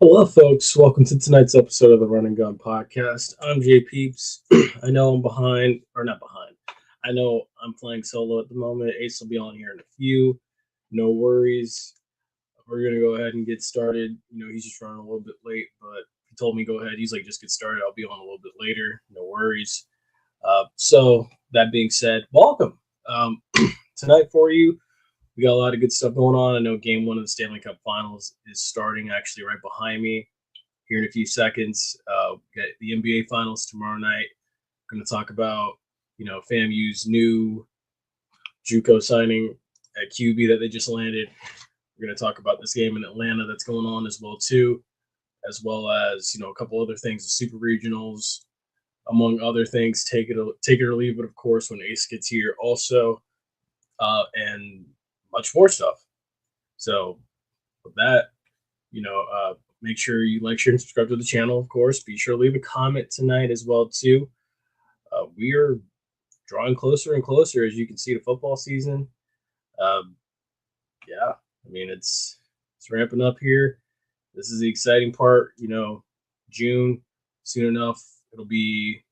Hello, folks. Welcome to tonight's episode of the Run and Gun Podcast. I'm Jay Peeps. I know I'm behind, or not behind. I know I'm playing solo at the moment. Ace will be on here in a few. No worries. We're going to go ahead and get started. He's just running a little bit late, but he told me go ahead. He's like, just get started. I'll be on a little bit later. No worries. So, that being said, welcome. Tonight for you, we got a lot of good stuff going on. I know game one of the Stanley Cup Finals is starting actually right behind me here in a few seconds. We got the NBA Finals tomorrow night. We're going to talk about, FAMU's new JUCO signing at QB that they just landed. We're going to talk about this game in Atlanta that's going on as well, too, as well as, a couple other things, the Super Regionals, among other things. Take it or leave it, of course, when Ace gets here also, and much more stuff. So with that, make sure you like, share, and subscribe to the channel, of course. Be sure to leave a comment tonight as well, too. We are drawing closer and closer, as you can see, to football season. Yeah, I mean, it's ramping up here. This is the exciting part. June, soon enough, it'll be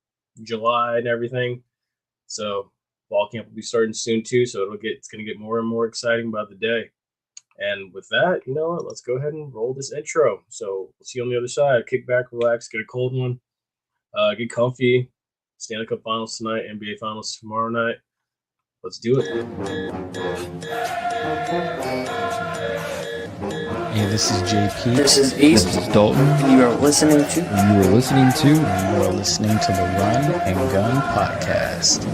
July and everything. So fall camp will be starting soon, too. So it's going to get more and more exciting by the day. And with that, let's go ahead and roll this intro. So we'll see you on the other side. Kick back, relax, get a cold one, get comfy. Stanley Cup Finals tonight, NBA Finals tomorrow night. Let's do it. Hey, this is JP. This is Ace. This is Dalton. You are listening to. You are listening to the Run and Gun Podcast.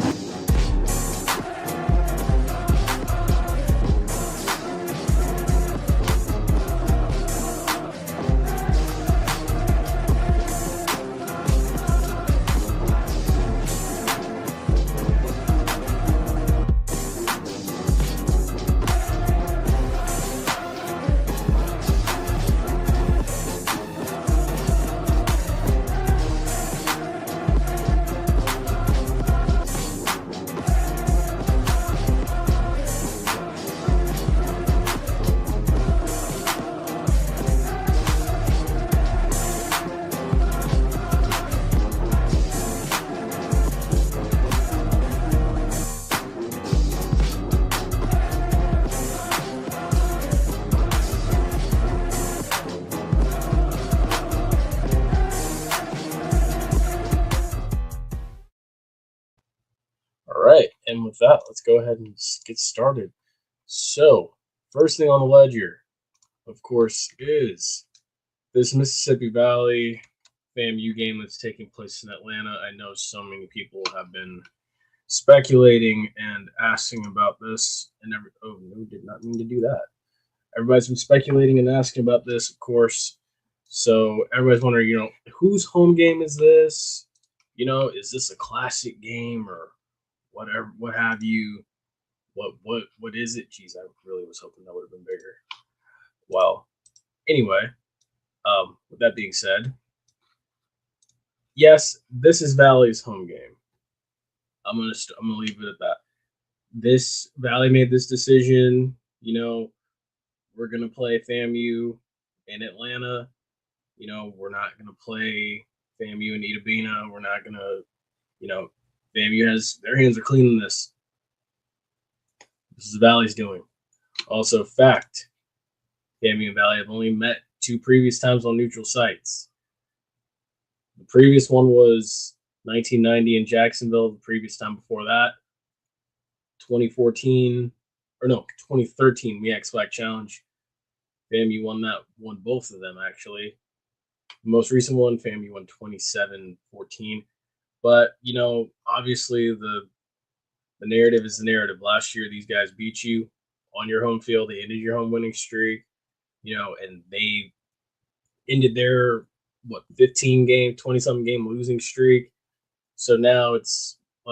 And with that, let's go ahead and get started. So, first thing on the ledger, of course, is this Mississippi Valley FAMU game that's taking place in Atlanta. I know so many people have been speculating and asking about this. Oh, no, did not mean to do that. Everybody's been speculating and asking about this, of course. So, everybody's wondering, whose home game is this? Is this a classic game or whatever, what have you? What is it? Jeez, I really was hoping that would have been bigger. Well, anyway, with that being said, yes, this is Valley's home game. I'm gonna leave it at that. This Valley made this decision. We're gonna play FAMU in Atlanta. We're not gonna play FAMU in Itabena. We're not gonna, FAMU has their hands are clean in this. This is the Valley's doing. Also, fact: FAMU and Valley have only met 2 previous times on neutral sites. The previous one was 1990 in Jacksonville. The previous time before that, 2013 MEAC Flag Challenge. FAMU won both of them actually. The most recent one, FAMU won 27-14. But, obviously the narrative is the narrative. Last year, these guys beat you on your home field. They ended your home winning streak, and they ended their, 20-something game losing streak. So now it's a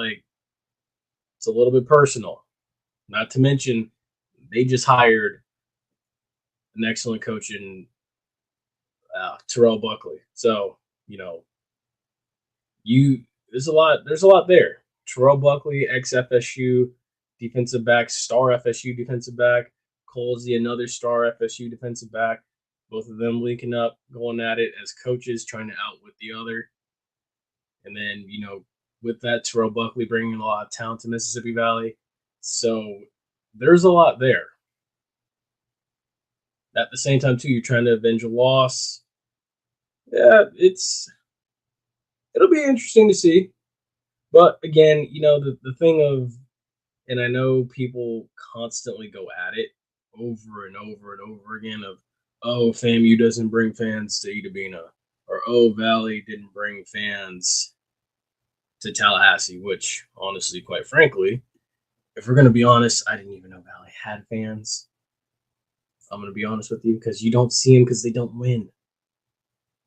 little bit personal. Not to mention, they just hired an excellent coach in Terrell Buckley. So, there's a lot there. Terrell Buckley, ex-FSU defensive back, star FSU defensive back. Colsey, another star FSU defensive back. both of them linking up, going at it as coaches, trying to outwit the other. And then, with that, Terrell Buckley bringing a lot of talent to Mississippi Valley. So there's a lot there. At the same time, too, you're trying to avenge a loss. Yeah, it'll be interesting to see. But again, the thing of, and I know people constantly go at it over and over and over again of, oh, FAMU doesn't bring fans to Ida Bena, or oh, Valley didn't bring fans to Tallahassee, which honestly, quite frankly, if we're going to be honest, I didn't even know Valley had fans. I'm going to be honest with you, because you don't see them because they don't win.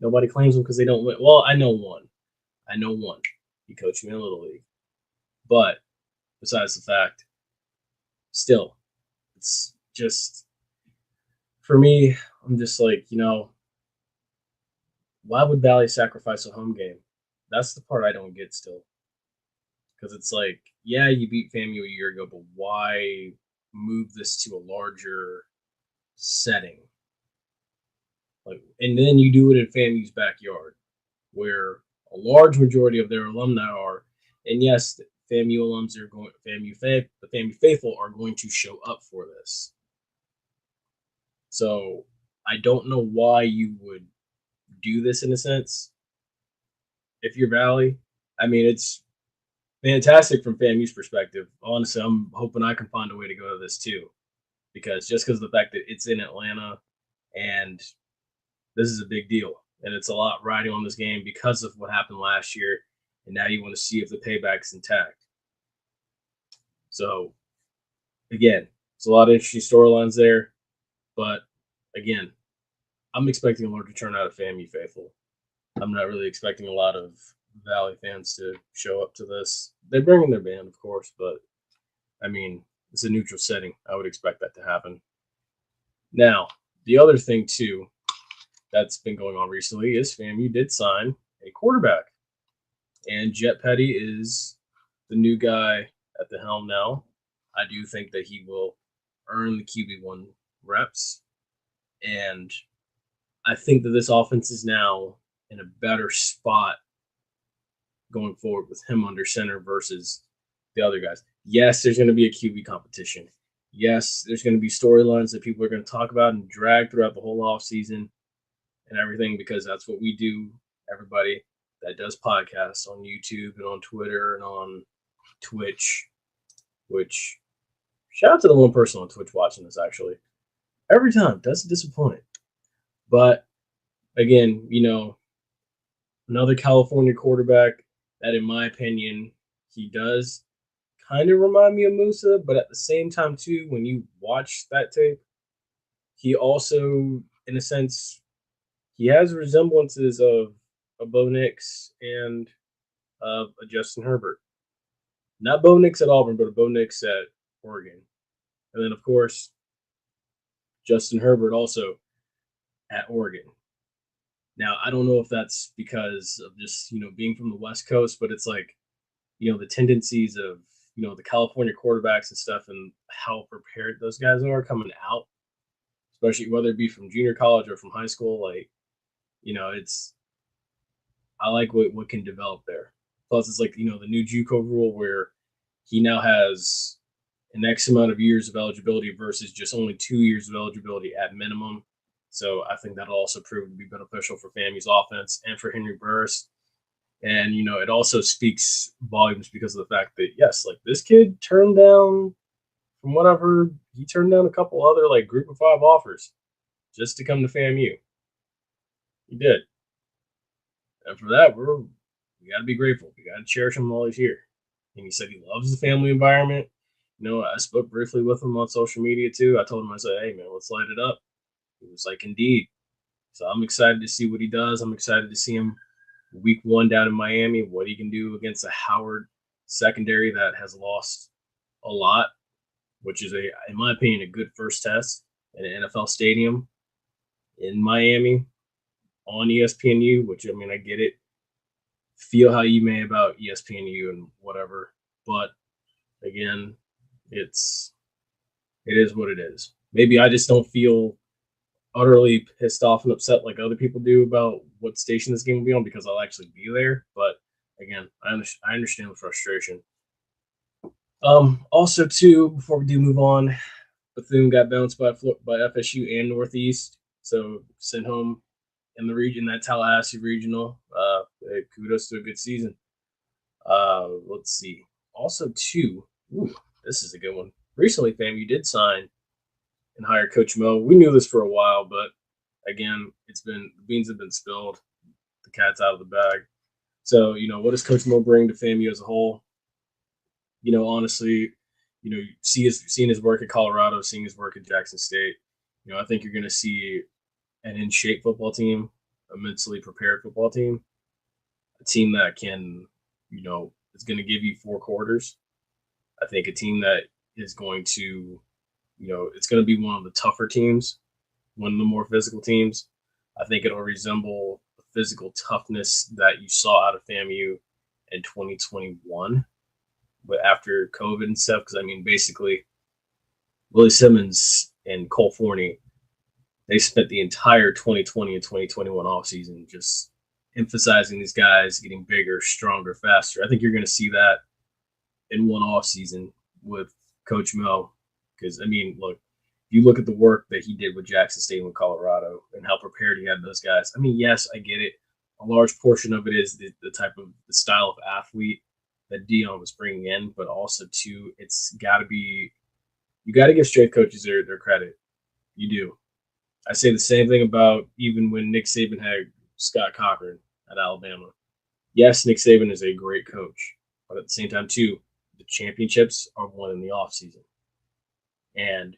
Nobody claims them because they don't win. Well, I know one. He coached me in Little League. But besides the fact, still, it's just, for me, I'm just like, why would Valley sacrifice a home game? That's the part I don't get still. Because it's like, yeah, you beat FAMU a year ago, but why move this to a larger setting? And then you do it in FAMU's backyard, where a large majority of their alumni are. And yes, FAMU alums are going, the FAMU faithful are going to show up for this. So I don't know why you would do this in a sense. If you're Valley, I mean, it's fantastic from FAMU's perspective. Honestly, I'm hoping I can find a way to go to this too, because just because of the fact that it's in Atlanta and this is a big deal, and it's a lot riding on this game because of what happened last year, and now you want to see if the payback's intact. So, again, it's a lot of interesting storylines there, but again, I'm expecting a larger turnout of FAMU faithful. I'm not really expecting a lot of Valley fans to show up to this. They bring in their band, of course, but I mean, it's a neutral setting. I would expect that to happen. Now, the other thing too that's been going on recently is FAMU did sign a quarterback, and Jet Petty is the new guy at the helm now. I do think that he will earn the QB1 reps, and I think that this offense is now in a better spot going forward with him under center versus the other guys. Yes, there's going to be a QB competition. Yes, there's going to be storylines that people are going to talk about and drag throughout the whole offseason and everything, because that's what we do. Everybody that does podcasts on YouTube and on Twitter and on Twitch, which shout out to the one person on Twitch watching this, actually. Every time, doesn't disappoint. But again, another California quarterback that, in my opinion, he does kind of remind me of Musa, but at the same time, too, when you watch that tape, he also, in a sense, he has resemblances of a Bo Nix and of a Justin Herbert. Not Bo Nix at Auburn, but a Bo Nix at Oregon. And then, of course, Justin Herbert also at Oregon. Now, I don't know if that's because of just, being from the West Coast, but it's like, the tendencies of, the California quarterbacks and stuff, and how prepared those guys are coming out, especially whether it be from junior college or from high school. Like, I like what can develop there. Plus, it's like, the new JUCO rule where he now has an X amount of years of eligibility versus just only 2 years of eligibility at minimum. So I think that'll also prove to be beneficial for FAMU's offense and for Henry Burris. And, it also speaks volumes because of the fact that, yes, like, this kid turned down, from what I've heard, he turned down a couple other, like, group of 5 offers just to come to FAMU. He did. And for that, we got to be grateful. We got to cherish him while he's here. And he said he loves the family environment. I spoke briefly with him on social media, too. I told him, I said, hey, man, let's light it up. He was like, indeed. So I'm excited to see what he does. I'm excited to see him week 1 down in Miami, what he can do against a Howard secondary that has lost a lot, which is, in my opinion, a good first test in an NFL stadium in Miami on ESPNU, which, I mean, I get it. Feel how you may about ESPNU and whatever. But, again, it is what it is. Maybe I just don't feel utterly pissed off and upset like other people do about what station this game will be on because I'll actually be there. But again, I understand the frustration. Also, too, before we do move on, Bethune got bounced by FSU and Northeast, so sent home in the region, that Tallahassee regional. Kudos to a good season. Let's see. Also, too, this is a good one. Recently, FAMU did sign and hire Coach Mo. We knew this for a while, but again, the beans have been spilled. The cat's out of the bag. So, what does Coach Mo bring to FAMU as a whole? Honestly, seeing his work at Colorado, seeing his work at Jackson State, I think you're going to see an in-shape football team, a mentally prepared football team, a team that can, is going to give you 4 quarters. I think a team that is going to, it's going to be one of the tougher teams, one of the more physical teams. I think it'll resemble the physical toughness that you saw out of FAMU in 2021. But after COVID and stuff, because basically, Willie Simmons and Cole Forney, they spent the entire 2020 and 2021 offseason just emphasizing these guys getting bigger, stronger, faster. I think you're going to see that in one offseason with Coach Mo. Because, look, if you look at the work that he did with Jackson State and with Colorado and how prepared he had those guys, yes, I get it. A large portion of it is the style of athlete that Dion was bringing in, but also too, it's got to be, you got to give strength coaches their credit. You do. I say the same thing about even when Nick Saban had Scott Cochran at Alabama. Yes, Nick Saban is a great coach, but at the same time too, the championships are won in the offseason. And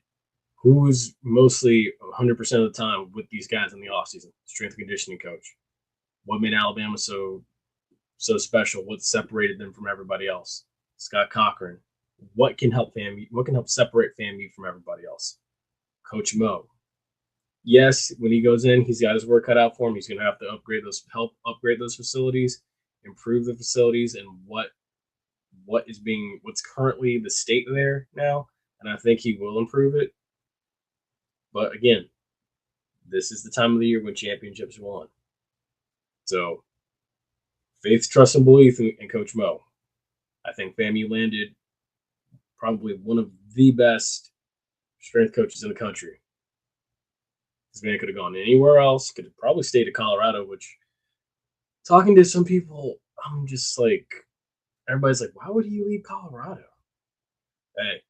who's mostly 100% of the time with these guys in the offseason? Strength and conditioning coach. What made Alabama so special? What separated them from everybody else? Scott Cochran. What can help FAMU? What can help separate FAMU from everybody else? Coach Mo. Yes, when he goes in, he's got his work cut out for him. He's going to have to help upgrade those facilities, improve the facilities, and what's currently the state there now. And I think he will improve it. But again, this is the time of the year when championships are won. So, faith, trust, and belief in Coach Mo. I think FAMU landed probably one of the best strength coaches in the country. This man could have gone anywhere else, could have probably stayed at Colorado, which, talking to some people, I'm just like, everybody's like, why would he leave Colorado? Hey,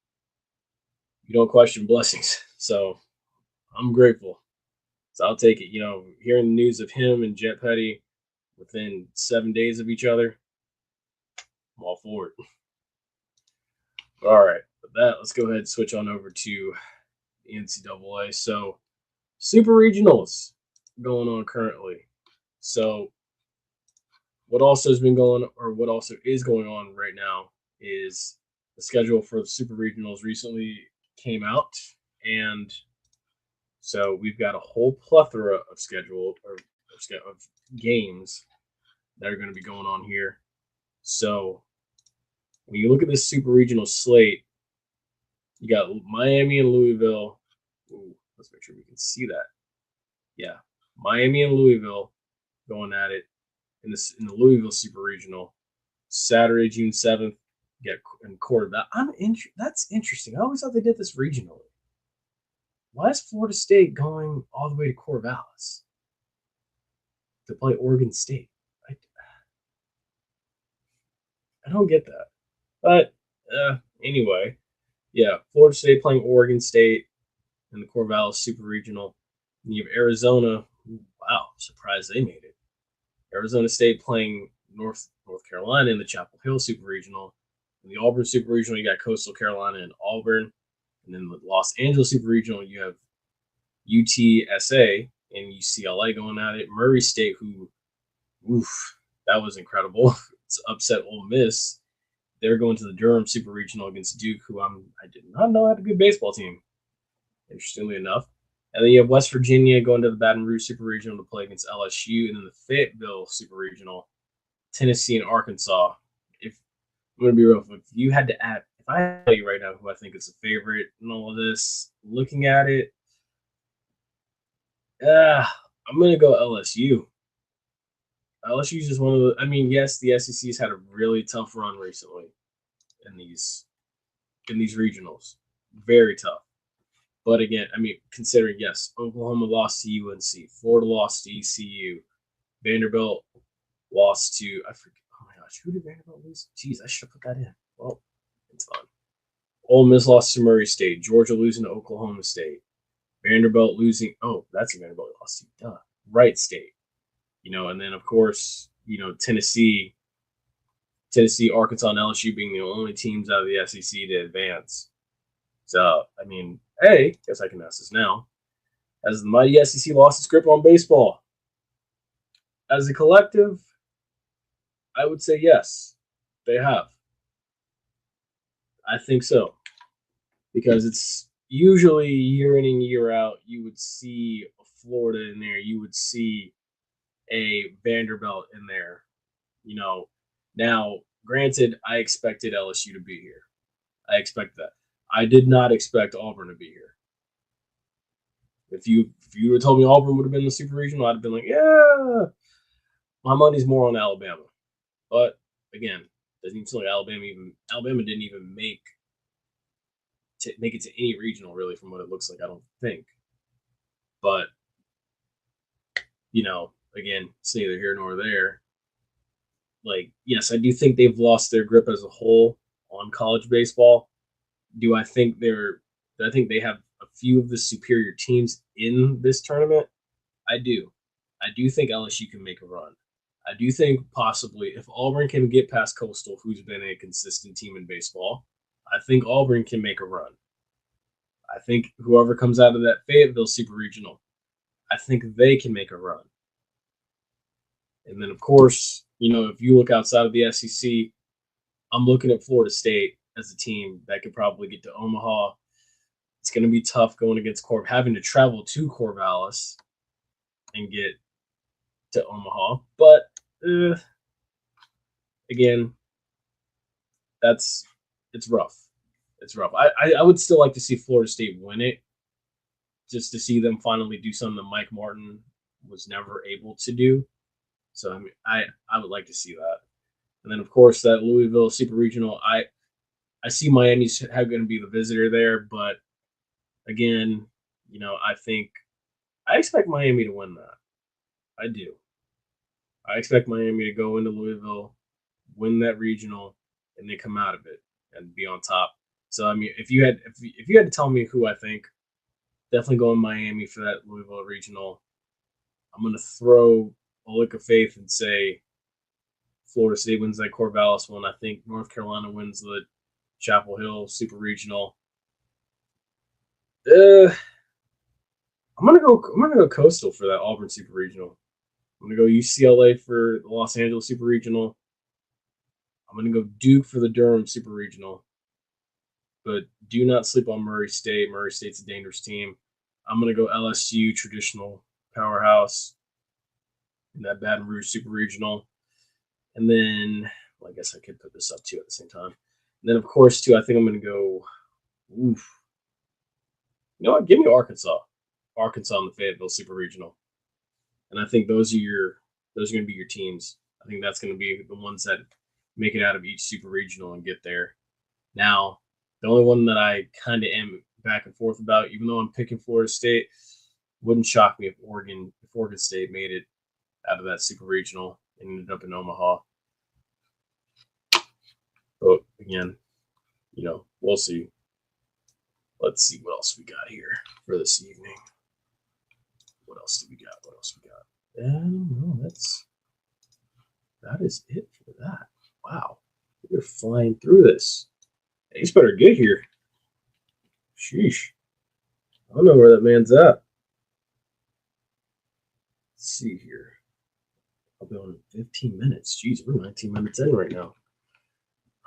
you don't question blessings. So I'm grateful. So I'll take it. Hearing the news of him and Jet Petty within 7 days of each other, I'm all for it. All right. With that, let's go ahead and switch on over to the NCAA. So Super Regionals going on currently. So what also is going on right now is the schedule for the Super Regionals recently came out, and so we've got a whole plethora of of games that are going to be going on here. So when you look at this Super Regional slate, you got Miami and Louisville. Ooh, let's make sure we can see that. Yeah, Miami and Louisville going at it in the Louisville Super Regional. Saturday, June 7th, get in Corvallis. That's interesting. I always thought they did this regionally. Why is Florida State going all the way to Corvallis to play Oregon State? I don't get that. But anyway, yeah, Florida State playing Oregon State in the Corvallis Super Regional. And you have Arizona. Wow, surprised they made it. Arizona State playing North Carolina in the Chapel Hill Super Regional. In the Auburn Super Regional, you got Coastal Carolina and Auburn. And then the Los Angeles Super Regional, you have UTSA and UCLA going at it. Murray State, that was incredible. It's upset Ole Miss. They're going to the Durham Super Regional against Duke, who I did not know had a good baseball team, interestingly enough. And then you have West Virginia going to the Baton Rouge Super Regional to play against LSU. And then the Fayetteville Super Regional, Tennessee and Arkansas. I'm going to be real, if you had to add, if I tell you right now who I think is a favorite in all of this, looking at it, I'm gonna go LSU. LSU is just one of the. I mean, yes, the SEC's had a really tough run recently in these regionals, very tough. But again, I mean, considering yes, Oklahoma lost to UNC, Florida lost to ECU, Vanderbilt lost to I forget. Oh my gosh, who did Vanderbilt lose? Jeez, I should have put that in. Well, it's fine. Ole Miss lost to Murray State, Georgia losing to Oklahoma State, Vanderbilt losing. Oh, that's a Vanderbilt lost to. Duh. Wright State. And then of course, Tennessee, Arkansas, and LSU being the only teams out of the SEC to advance. So, I mean, hey, guess I can ask this now. Has the mighty SEC lost its grip on baseball? As a collective, I would say yes, they have. I think so. Because it's usually year in and year out, you would see a Florida in there. You would see a Vanderbilt in there. Now, granted, I expected LSU to be here. I expect that. I did not expect Auburn to be here. If you had told me Auburn would have been the Super Regional, I'd have been like, yeah, my money's more on Alabama. But again, doesn't even seem like Alabama didn't even make it to any regional really, from what it looks like. I don't think. But again, it's neither here nor there. Like, yes, I do think they've lost their grip as a whole on college baseball. I think they have a few of the superior teams in this tournament. I do. I do think LSU can make a run. I do think possibly if Auburn can get past Coastal, who's been a consistent team in baseball, I think Auburn can make a run. I think whoever comes out of that Fayetteville Super Regional, I think they can make a run. And then, of course, if you look outside of the SEC, I'm looking at Florida State as a team that could probably get to Omaha. It's going to be tough going against having to travel to Corvallis and get to Omaha. But again, it's rough. It's rough. I would still like to see Florida State win it, just to see them finally do something that Mike Martin was never able to do. So I mean, I would like to see that. And then of course that Louisville Super Regional, I see Miami's going to be the visitor there, but again, I expect Miami to win that. I do. I expect Miami to go into Louisville, win that regional, and then come out of it and be on top. So I mean, if you had to tell me who I think, definitely going Miami for that Louisville regional. I'm gonna throw a lick of faith and say Florida State wins that Corvallis one. I think North Carolina wins the Chapel Hill Super Regional. I'm gonna go Coastal for that Auburn Super Regional. I'm gonna go UCLA for the Los Angeles Super Regional. I'm gonna go Duke for the Durham Super Regional. But do not sleep on Murray State. Murray State's a dangerous team. I'm gonna go LSU traditional powerhouse in that Baton Rouge Super Regional. And then, well, I guess I could put this up too at the same time. And then, of course, too, I think I'm going to go, oof. You know what? Give me Arkansas. Arkansas in the Fayetteville Super Regional. And I think those are going to be your teams. I think that's going to be the ones that make it out of each Super Regional and get there. Now, the only one that I kind of am back and forth about, even though I'm picking Florida State, wouldn't shock me if Oregon State made it out of that Super Regional and ended up in Omaha. But again, we'll see. Let's see what else we got here for this evening. What else do we got? No, that is it for that. Wow, we're flying through this. He's better get here. Sheesh. I don't know where that man's at. Let's see here. I'll be on 15 minutes. Jeez, we're 19 minutes in right now.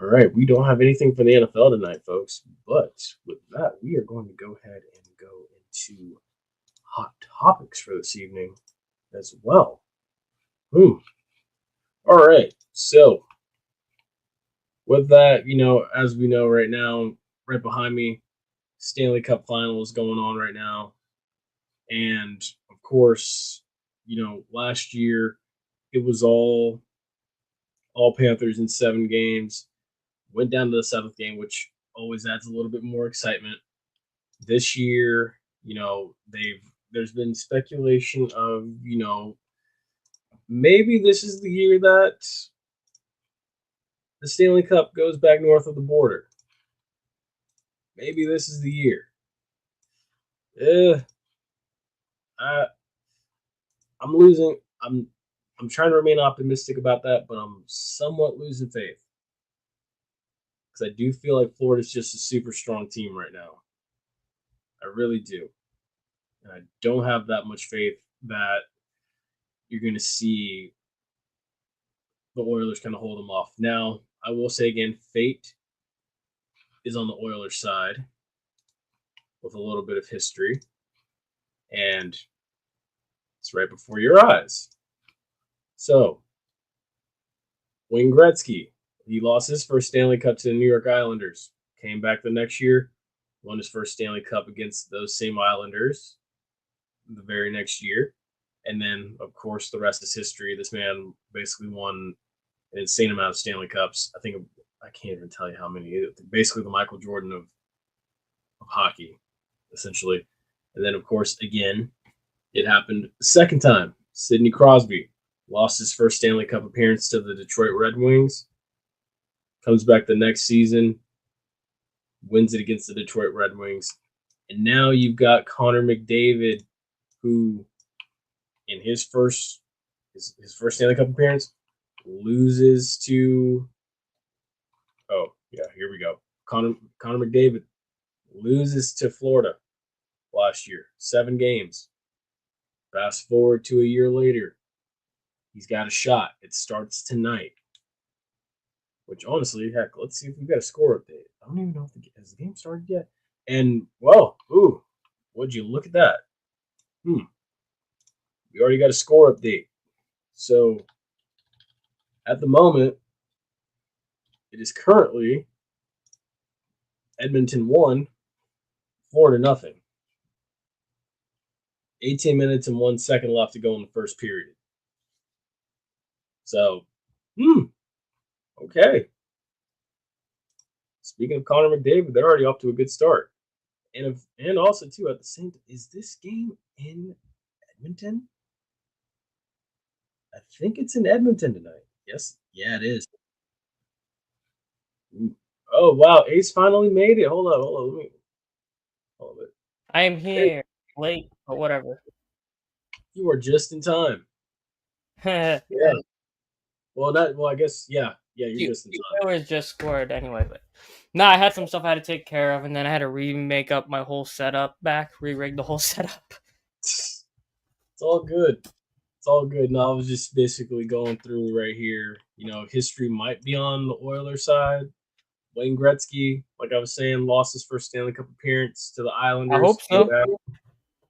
All right, we don't have anything for the NFL tonight, folks. But with that, we are going to go ahead and go into hot topics for this evening as well. All right, so with that, as we know right now, right behind me, Stanley Cup Finals going on right now. And, of course, last year it was all Panthers in 7 games. Went down to the 7th game, which always adds a little bit more excitement. This year, there's been speculation of, maybe this is the year that the Stanley Cup goes back north of the border. Maybe this is the year. I'm losing. I'm trying to remain optimistic about that, but I'm somewhat losing faith because I do feel like Florida's just a super strong team right now. I really do, and I don't have that much faith that you're going to see the Oilers kind of hold them off. Now, I will say again, fate is on the Oilers' side with a little bit of history, and it's right before your eyes. So, Wayne Gretzky, he lost his first Stanley Cup to the New York Islanders. Came back the next year, won his first Stanley Cup against those same Islanders the very next year. And then, of course, the rest is history. This man basically won an insane amount of Stanley Cups. I can't even tell you how many. Basically, the Michael Jordan of hockey, essentially. And then, of course, again, it happened the second time. Sidney Crosby lost his first Stanley Cup appearance to the Detroit Red Wings. Comes back the next season, wins it against the Detroit Red Wings. And now you've got Connor McDavid, who in his first Stanley Cup appearance loses to here we go. Connor McDavid loses to Florida last year. 7 games. Fast forward to a year later. He's got a shot. It starts tonight. Which honestly, heck, let's see if we've got a score update. I don't even know if has the game started yet. And would you look at that? We already got a score update. So at the moment, it is currently Edmonton 1, Florida nothing. 18 minutes and 1 second left to go in the first period. So, okay. Speaking of Connor McDavid, they're already off to a good start. And also, too, at the same time, is this game in Edmonton? I think it's in Edmonton tonight. Yes? Yeah, it is. Oh, wow. Ace finally made it. Hold on. Hold on. I am here. Late, but whatever. You are just in time. Yeah. Well, I guess, yeah, you're just in time. Oilers just scored anyway, but I had some stuff I had to take care of, and then I had to remake up my whole setup re-rig the whole setup. It's all good. It's all good. No, I was just basically going through right here. History might be on the Oilers side. Wayne Gretzky, like I was saying, lost his first Stanley Cup appearance to the Islanders. I hope so.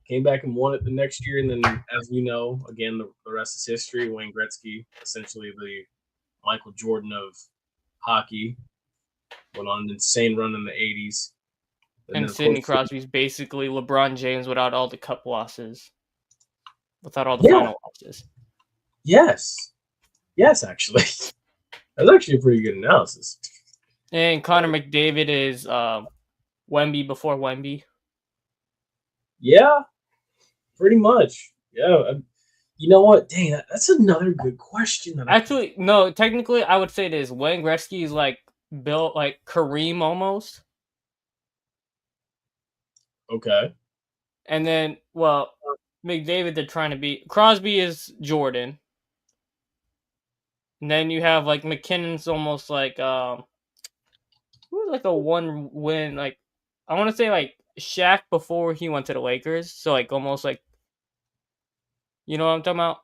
Came back and won it the next year. And then, as we know, again, the rest is history. Wayne Gretzky, essentially the Michael Jordan of hockey, went on an insane run in the 80s. And Sidney Crosby's basically LeBron James without all the cup losses. Without all the final losses. Yes, actually. That's actually a pretty good analysis. And Connor McDavid is Wemby before Wemby. Yeah, pretty much. Yeah. You know what? Dang, that's another good question. Actually, no, technically, I would say it is. Wayne Gretzky is built like Kareem almost. Okay. And then, McDavid, they're trying to beat. Crosby is Jordan. And then you have McKinnon's almost who was a 1 win, I want to say Shaq before he went to the Lakers. So almost you know what I'm talking about?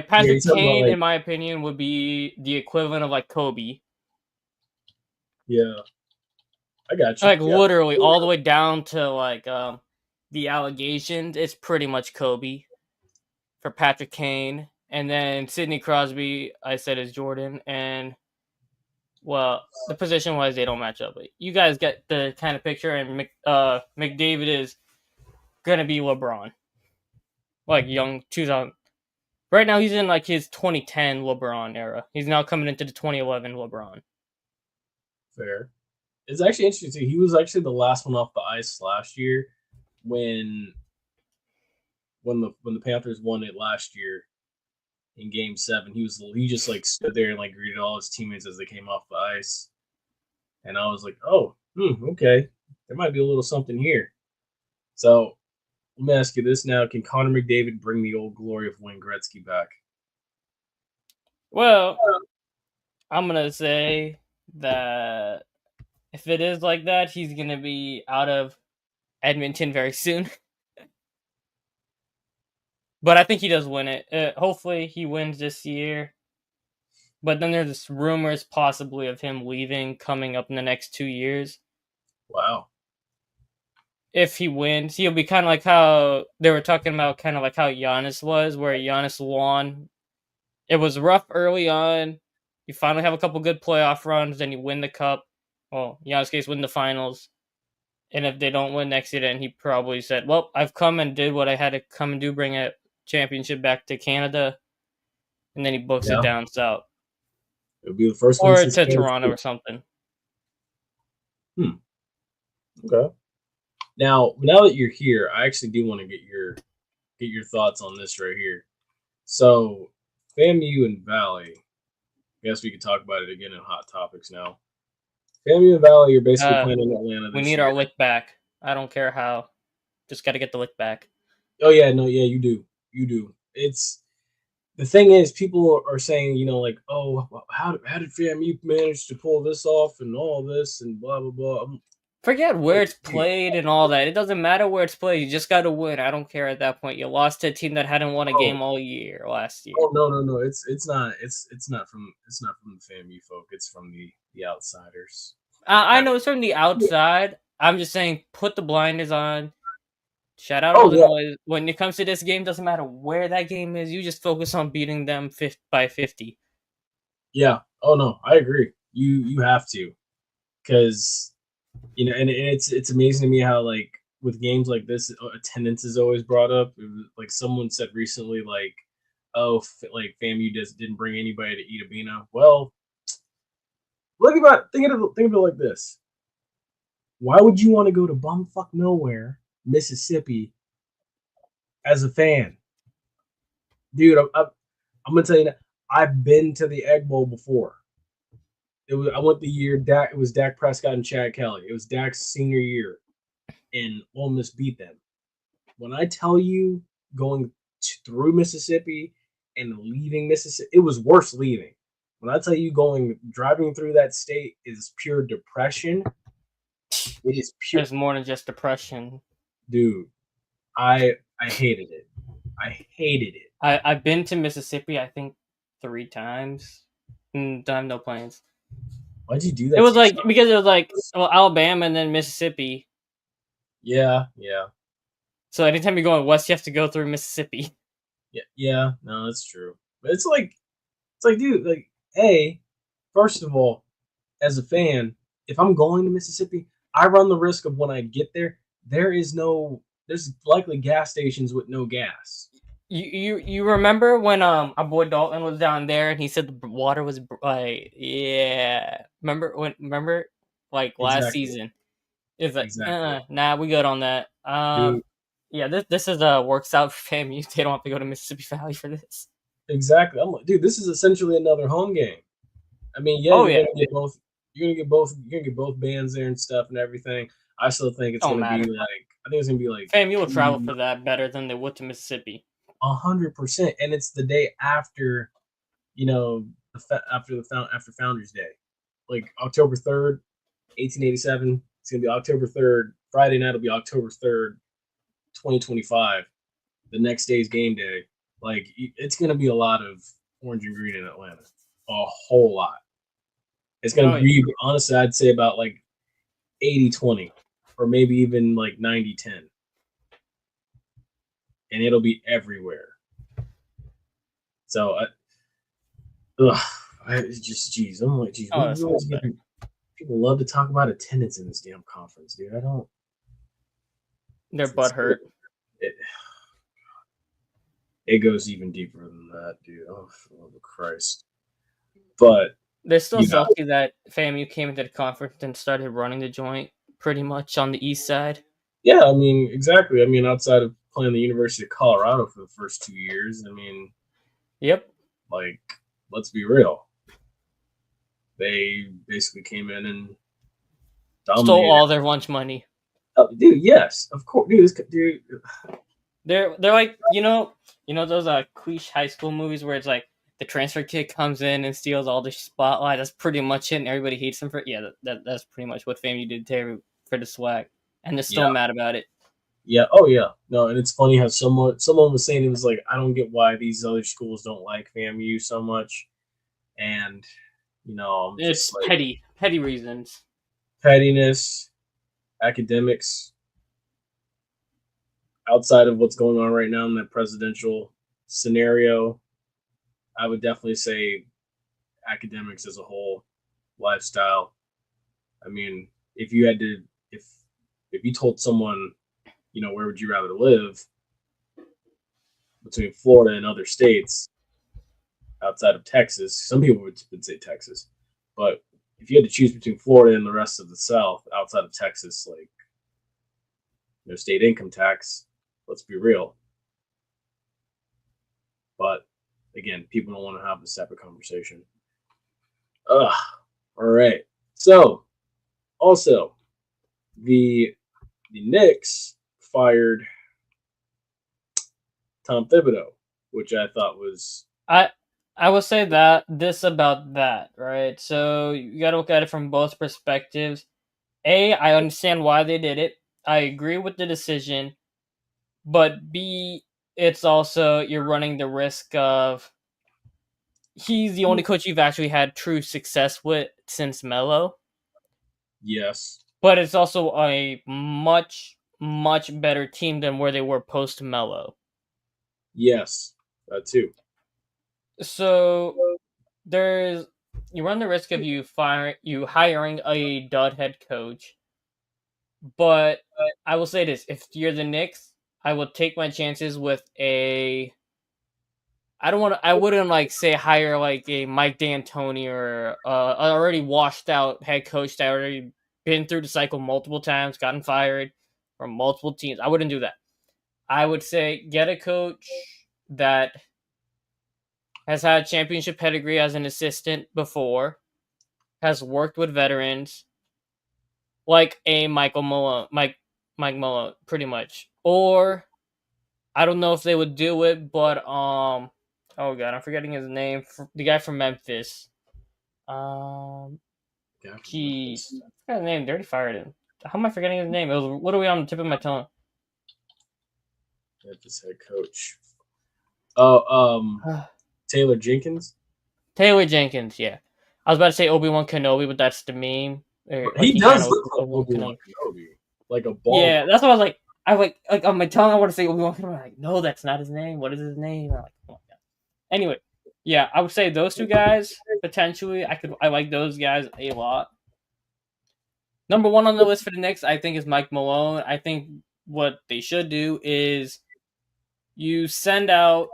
Patrick Kane, in my opinion, would be the equivalent of Kobe. Yeah. I got you. Literally all the way down to the allegations. It's pretty much Kobe for Patrick Kane. And then Sidney Crosby, I said, is Jordan. And, the position-wise, they don't match up. But you guys get the kind of picture. And McDavid is going to be LeBron. like young 2000. Right now, he's in like his 2010 LeBron era. He's now coming into the 2011 LeBron. Fair. It's actually interesting. He was actually the last one off the ice last year when the Panthers won it last year in Game 7. He just like stood there and like greeted all his teammates as they came off the ice, and I was like, oh, okay, there might be a little something here. So let me ask you this now: can Connor McDavid bring the old glory of Wayne Gretzky back? Well, I'm gonna say that if it is like that, he's gonna be out of Edmonton very soon. But I think he does win it. Hopefully, he wins this year. But then there's rumors possibly of him leaving coming up in the next 2 years. Wow. If he wins, he'll be kind of like how they were talking about, kind of like how Giannis was, where Giannis won. It was rough early on. You finally have a couple good playoff runs, then you win the cup. Well, Giannis' case, win the finals. And if they don't win next year, then he probably said, well, I've come and did what I had to come and do, bring a championship back to Canada. And then he books it down south. It'll be the first or one to since Toronto or something. Okay. Now that you're here, I actually do want to get your thoughts on this right here. So, FAMU and Valley. I guess we could talk about it again in Hot Topics now. FAMU and Valley are basically playing in Atlanta. We need our lick back. I don't care how. Just got to get the lick back. Oh yeah, no, yeah, you do. It's the thing is, people are saying, like, oh, how did FAMU manage to pull this off and all this and blah blah blah. Forget where it's played and all that. It doesn't matter where it's played. You just got to win. I don't care at that point. You lost to a team that hadn't won a game all year last year. Oh no. It's not from the FAMU folk. It's from the outsiders. I know it's from the outside. I'm just saying, put the blinders on. Shout out Illinois. Yeah. When it comes to this game, doesn't matter where that game is. You just focus on beating them by 50. Yeah. Oh no, I agree. You have to, because and it's amazing to me how, like, with games like this, attendance is always brought up. Like someone said recently, like, oh, like FAMU didn't bring anybody to Itabina. Well, think of it like this. Why would you want to go to bumfuck nowhere, Mississippi, as a fan? Dude, I'm gonna tell you that I've been to the Egg Bowl before. I went the year it was Dak Prescott and Chad Kelly. It was Dak's senior year, and Ole Miss beat them. When I tell you, going through Mississippi and leaving Mississippi, it was worse leaving. When I tell you, driving through that state is pure depression. It is pure. There's more than just depression, dude. I hated it. I hated it. I've been to Mississippi, I think 3 times. Don't have no plans. Why'd you do that? It was because it was Alabama and then Mississippi. Yeah. So anytime you're going west, you have to go through Mississippi. Yeah. No, that's true. But it's like, dude, like, first of all, as a fan, if I'm going to Mississippi, I run the risk of when I get there, there's likely gas stations with no gas. You remember when our boy Dalton was down there and he said the water was remember last season? It's like nah, we good on that. Yeah, this is works out for FAMU. They don't have to go to Mississippi Valley for this. Exactly. I'm like, dude, this is essentially another home game. I mean, you're gonna get both bands there and stuff and everything. I still think it's gonna be like FAMU will travel for that better than they would to Mississippi. 100%, and it's the day after, after Founders Day, like October 3rd, 1887. It's gonna be October 3rd. Friday night will be October 3rd, 2025. The next day's game day. Like, it's gonna be a lot of orange and green in Atlanta, a whole lot. It's gonna be, honestly, I'd say about like 80-20, or maybe even like 90-10. And it'll be everywhere. So, I'm like, geez, people love to talk about attendance in this damn conference, dude. Their butt hurt. It goes even deeper than that, dude. Oh, for the love of Christ. But, They're still you know, salty that FAMU came into the conference and started running the joint pretty much on the east side. yeah, I mean, exactly. I mean, outside of playing the University of Colorado for the first 2 years, I mean, Yep. like, let's be real. They basically came in and Stole dominated. all their lunch money. Dude, yes, of course, dude. They're like those cliche high school movies where it's like the transfer kid comes in and steals all the spotlight. That's pretty much it, and everybody hates him for it. Yeah. That's pretty much what FAMU did to for the swag, and they're still Yeah, mad about it. yeah, oh yeah. No, and it's funny how someone was saying, it was like, I don't get why these other schools don't like FAMU so much, and I'm just It's like, petty reasons. pettiness, academics, outside of what's going on right now in that presidential scenario. I would definitely say academics as a whole, lifestyle. I mean, if you had to, if you told someone, where would you rather live between Florida and other states outside of Texas? Some people would say Texas, but if you had to choose between Florida and the rest of the South outside of Texas, like no state income tax, let's be real. But again, people don't want to have this type of conversation. Ugh. All right. So, also, the Knicks fired Tom Thibodeau, which I thought was I will say that this about that, right? So you got to look at it from both perspectives. I understand why they did it. I agree with the decision, but B, it's also you're running the risk of he's the only coach you've actually had true success with since Melo. yes, But it's also a much better team than where they were post Melo. yes, that too. So there's you run the risk of you hiring a dud head coach. But I will say this: if you're the Knicks, I will take my chances with a. I wouldn't like say hire like a Mike D'Antoni or already washed out head coach that already been through the cycle multiple times, gotten fired from multiple teams. I wouldn't do that. I would say get a coach that has had championship pedigree as an assistant before, has worked with veterans, like a Mike Malone, pretty much. Or I don't know if they would do it, but oh god, I'm forgetting his name. The guy from Memphis. Yeah, Jeez, I forgot his name. They already fired him. How am I forgetting his name? It was literally on the tip of my tongue. Memphis head coach. Oh, Taylor Jenkins. Taylor Jenkins. Yeah, I was about to say Obi-Wan Kenobi, but that's the meme. He He does kind of look like Obi-Wan Obi-Wan Kenobi. Kenobi, like a bald. Yeah, that's what I was like. I like on my tongue. I want to say Obi-Wan Kenobi. I'm like, no, that's not his name. What is his name? I'm like, oh my god. Anyway, yeah, I would say those two guys potentially. I like those guys a lot. Number one on the list for the Knicks, I think, is Mike Malone. I think what they should do is you send out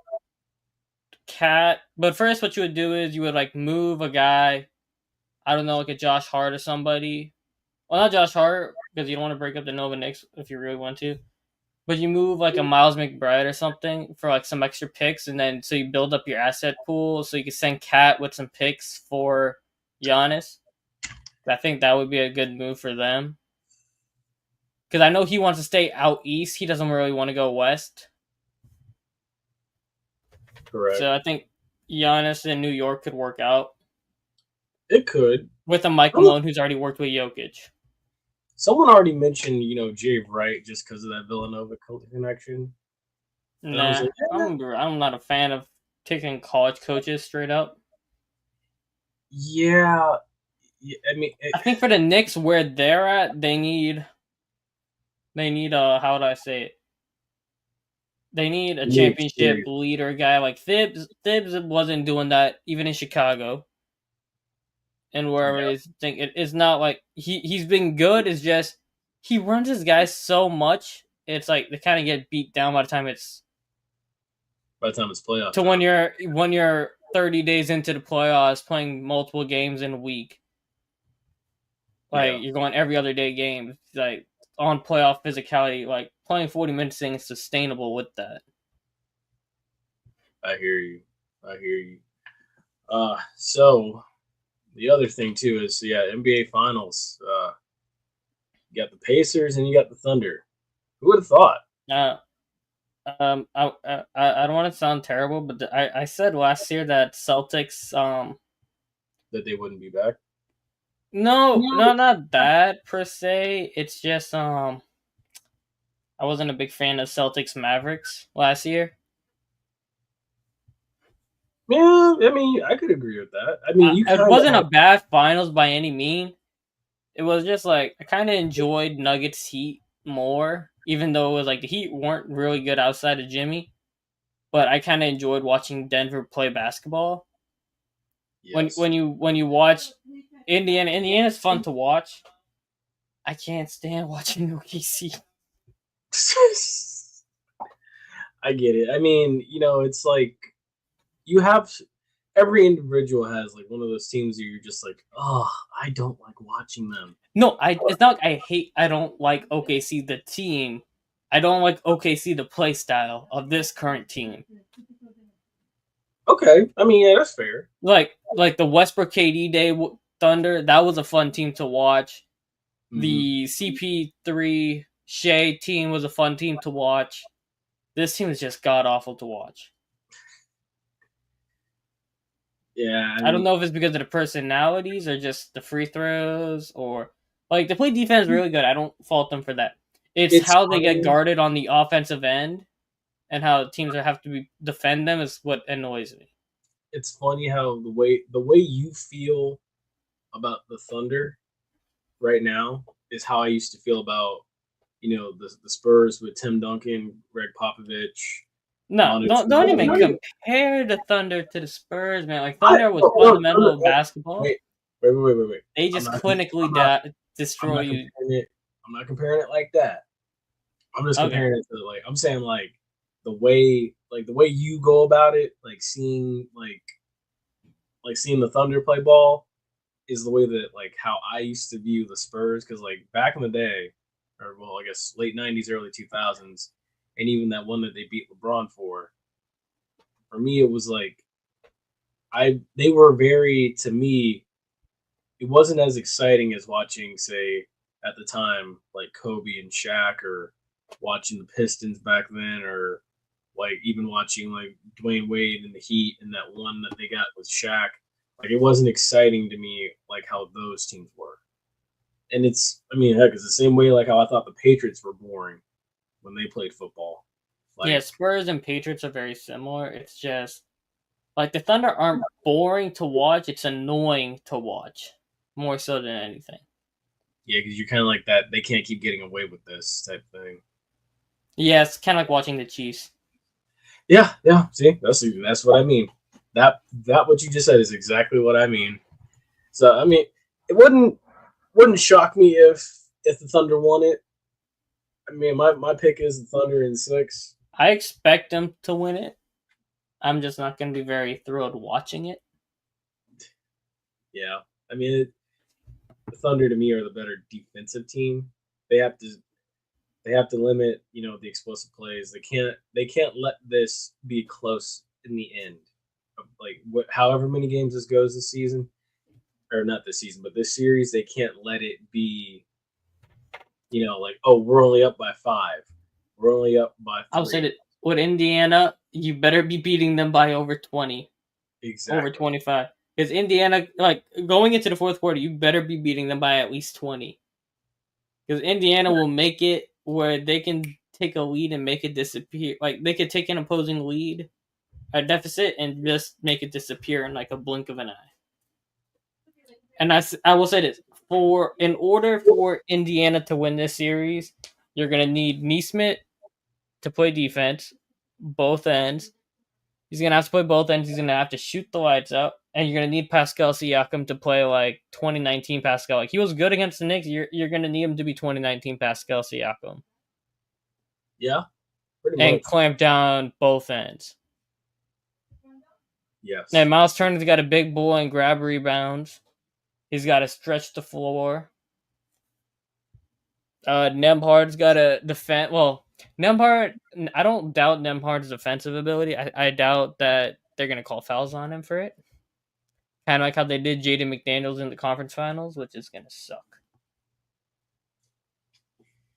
Cat, but first, what you would do is you would like move a guy. I don't know, like a Josh Hart or somebody. Well, not Josh Hart because you don't want to break up the Nova Knicks if you really want to. But you move like a Miles McBride or something for like some extra picks, and then so you build up your asset pool, so you can send Cat with some picks for Giannis. I think that would be a good move for them because I know he wants to stay out east. He doesn't really want to go west. Correct. So I think Giannis in New York could work out. It could with a Mike Malone who's already worked with Jokic. Someone already mentioned, Jay Wright just because of that Villanova connection. Nah, like, I'm not a fan of taking college coaches straight up. Yeah, I mean, I think for the Knicks, where they're at, they need how would I say it? They need a championship leader guy like Thibs. Thibs wasn't doing that even in Chicago, and wherever he's it's not like he's been good. It's just he runs his guys so much. It's like they kind of get beat down by the time it's by the time it's playoff to time. when you're 30 days into the playoffs, playing multiple games in a week. Like, you're going every other day game, like, on playoff physicality. Like, playing 40 minutes ain't sustainable with that. I hear you. So the other thing too is NBA Finals. You got the Pacers and you got the Thunder. Who would have thought? I don't want to sound terrible, but I said last year that Celtics That they wouldn't be back. no, not that per se. It's just I wasn't a big fan of Celtics Mavericks last year. Yeah, I mean, I could agree with that. I mean, It wasn't a bad finals by any mean. It was just like I kind of enjoyed Nuggets Heat more, even though it was like the Heat weren't really good outside of Jimmy. But I kind of enjoyed watching Denver play basketball. Yes. When you watch Indiana's fun to watch. I can't stand watching OKC. I get it. I mean, it's like you have every individual has like one of those teams where you're just like, oh, I don't like watching them. No, it's not like I don't like OKC the team. I don't like OKC the play style of this current team. Okay, I mean, yeah, that's fair. Like the Westbrook KD day Thunder, that was a fun team to watch. Mm-hmm. The CP3 Shea team was a fun team to watch. This team is just god awful to watch. Yeah, I don't know if it's because of the personalities or just the free throws or like they play defense really good. I don't fault them for that. It's how they get guarded on the offensive end and how teams have to defend them is what annoys me. It's funny how the way you feel about the Thunder right now is how I used to feel about the Spurs with Tim Duncan, Greg Popovich. No, don't even compare the Thunder to the Spurs, man. Like Thunder was fundamental of basketball. Wait. They just clinically destroy you. I'm not comparing it like that. I'm just comparing it to I'm saying like the way you go about it, like seeing the Thunder play ball is the way that like how I used to view the Spurs, because like back in the day, or well, I guess late 90s, early 2000s, and even that one that they beat LeBron for me, it was like they were very, to me, it wasn't as exciting as watching, say, at the time, like Kobe and Shaq, or watching the Pistons back then, or like even watching like Dwayne Wade and the Heat and that one that they got with Shaq. Like it wasn't exciting to me like how those teams were. And it's the same way like how I thought the Patriots were boring when they played football. Yeah, Spurs and Patriots are very similar. It's just like the Thunder aren't boring to watch, it's annoying to watch more so than anything. Yeah, because you're kind of like that. They can't keep getting away with this type thing. Yeah, it's kind of like watching the Chiefs. Yeah. See, that's what I mean. That what you just said is exactly what I mean. So I mean, it wouldn't shock me if the Thunder won it. I mean, my pick is the Thunder in 6. I expect them to win it. I'm just not going to be very thrilled watching it. Yeah, I mean, the Thunder to me are the better defensive team. They have to limit, the explosive plays. They can't let this be close in the end. Like however many games this goes this season, or not this season, but this series, they can't let it be, like, oh, we're only up by 5. We're only up by 3. I'll say that with Indiana, you better be beating them by over 20. Exactly. Over 25. Because Indiana, like, going into the fourth quarter, you better be beating them by at least 20. Because Indiana will make it where they can take a lead and make it disappear. Like, they could take an opposing lead, a deficit, and just make it disappear in, like, a blink of an eye. And I will say this. In order for Indiana to win this series, you're going to need Neesmith to play defense, both ends. He's going to have to play both ends. He's going to have to shoot the lights out. And you're going to need Pascal Siakam to play like 2019 Pascal. Like, he was good against the Knicks. You're going to need him to be 2019 Pascal Siakam. Yeah. And clamp down both ends. Yes. And Miles Turner's got a big boy and grab rebounds. He's got to stretch the floor. Nembhard's got to defend. Well, Nembhard, I don't doubt Nembhard's defensive ability. I doubt that they're going to call fouls on him for it. Kind of like how they did Jaden McDaniels in the conference finals, which is going to suck.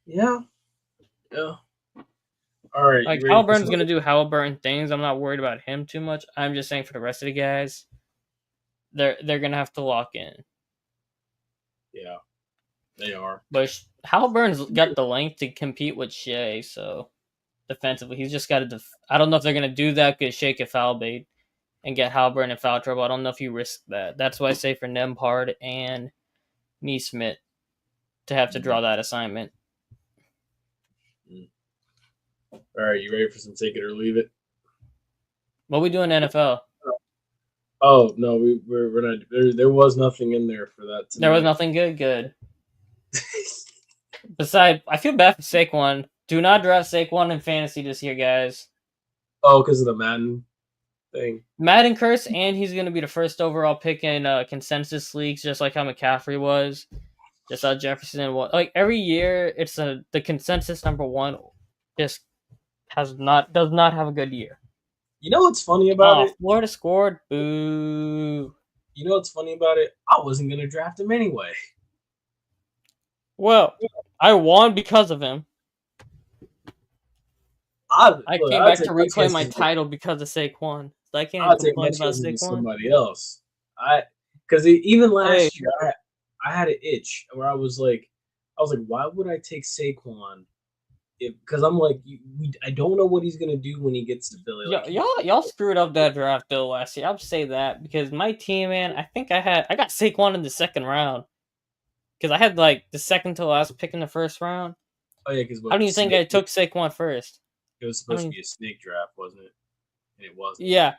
Yeah. Yeah. All right. Like, Halliburton's going to do Halliburton things. I'm not worried about him too much. I'm just saying for the rest of the guys, they're going to have to lock in. Yeah, they are. But Halliburton's got the length to compete with Shea, so defensively, he's just got to. I don't know if they're going to do that because Shea could foul bait and get Halliburton in foul trouble. I don't know if you risk that. That's why I say for Nembhard and Neesmith to have to draw that assignment. All right, you ready for some take it or leave it? What we do in NFL? Oh no, we're not. There was nothing in there for that. There was nothing good. Good. Besides, I feel bad for Saquon. Do not draft Saquon in fantasy this year, guys. Oh, because of the Madden thing. Madden curse, and he's going to be the first overall pick in consensus leagues, just like how McCaffrey was. Just how Jefferson was. Like every year, it's the consensus number one. Just does not have a good year. You know what's funny about it? Florida scored. Boo. You know what's funny about it? I wasn't gonna draft him anyway. Well, I won because of him. I came back to reclaim my title because of Saquon. So I can't complain about Saquon. Somebody else. Because even last year, I had an itch where I was like, why would I take Saquon? Because I'm like, I don't know what he's gonna do when he gets to Philly. Like, y'all screwed up that draft though last year. I'll say that because my team, man, I think I got Saquon in the second round because I had like the second to last pick in the first round. Oh yeah, because how do you think I took Saquon first? It was supposed to be a snake draft, wasn't it? And it wasn't. Yeah.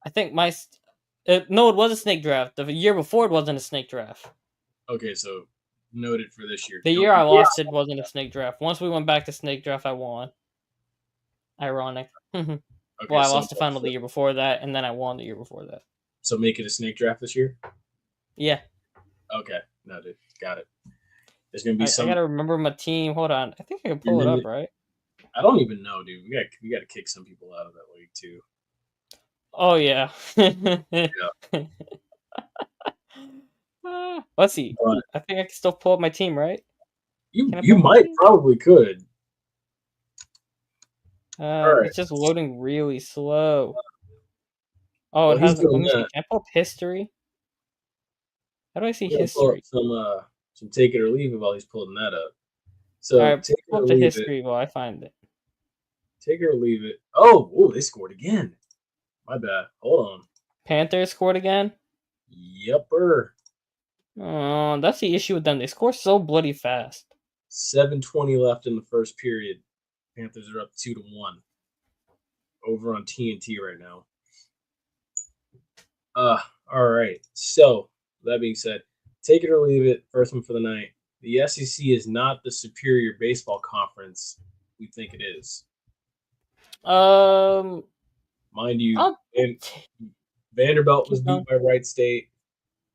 I think no, it was a snake draft. The year before, it wasn't a snake draft. Okay, so noted for this year. The year I lost, it wasn't a snake draft. Once we went back to snake draft, I won. Ironic. Okay, well, I lost the final the year before that, and then I won the year before that. So make it a snake draft this year? Yeah. Okay, noted. Got it. There's gonna be some. I gotta remember my team. Hold on. I think I can pull it up, right? I don't even know, dude. We got to kick some people out of that league too. Oh yeah. Yeah. Let's see. I think I can still pull up my team, right? You probably could. Right. It's just loading really slow. Oh, it has. Let me see. Can I pull up history? How do I see history? Some take it or leave it while he's pulling that up. So all right, pull up the history while I find it. Take it or leave it. Oh, they scored again. My bad. Hold on. Panthers scored again? Yepper. Oh, that's the issue with them. They score so bloody fast. 7:20 left in the first period. Panthers are up 2-1. Over on TNT right now. All right. So, that being said, take it or leave it. First one for the night. The SEC is not the superior baseball conference we think it is. Mind you, Vanderbilt was beat by Wright State.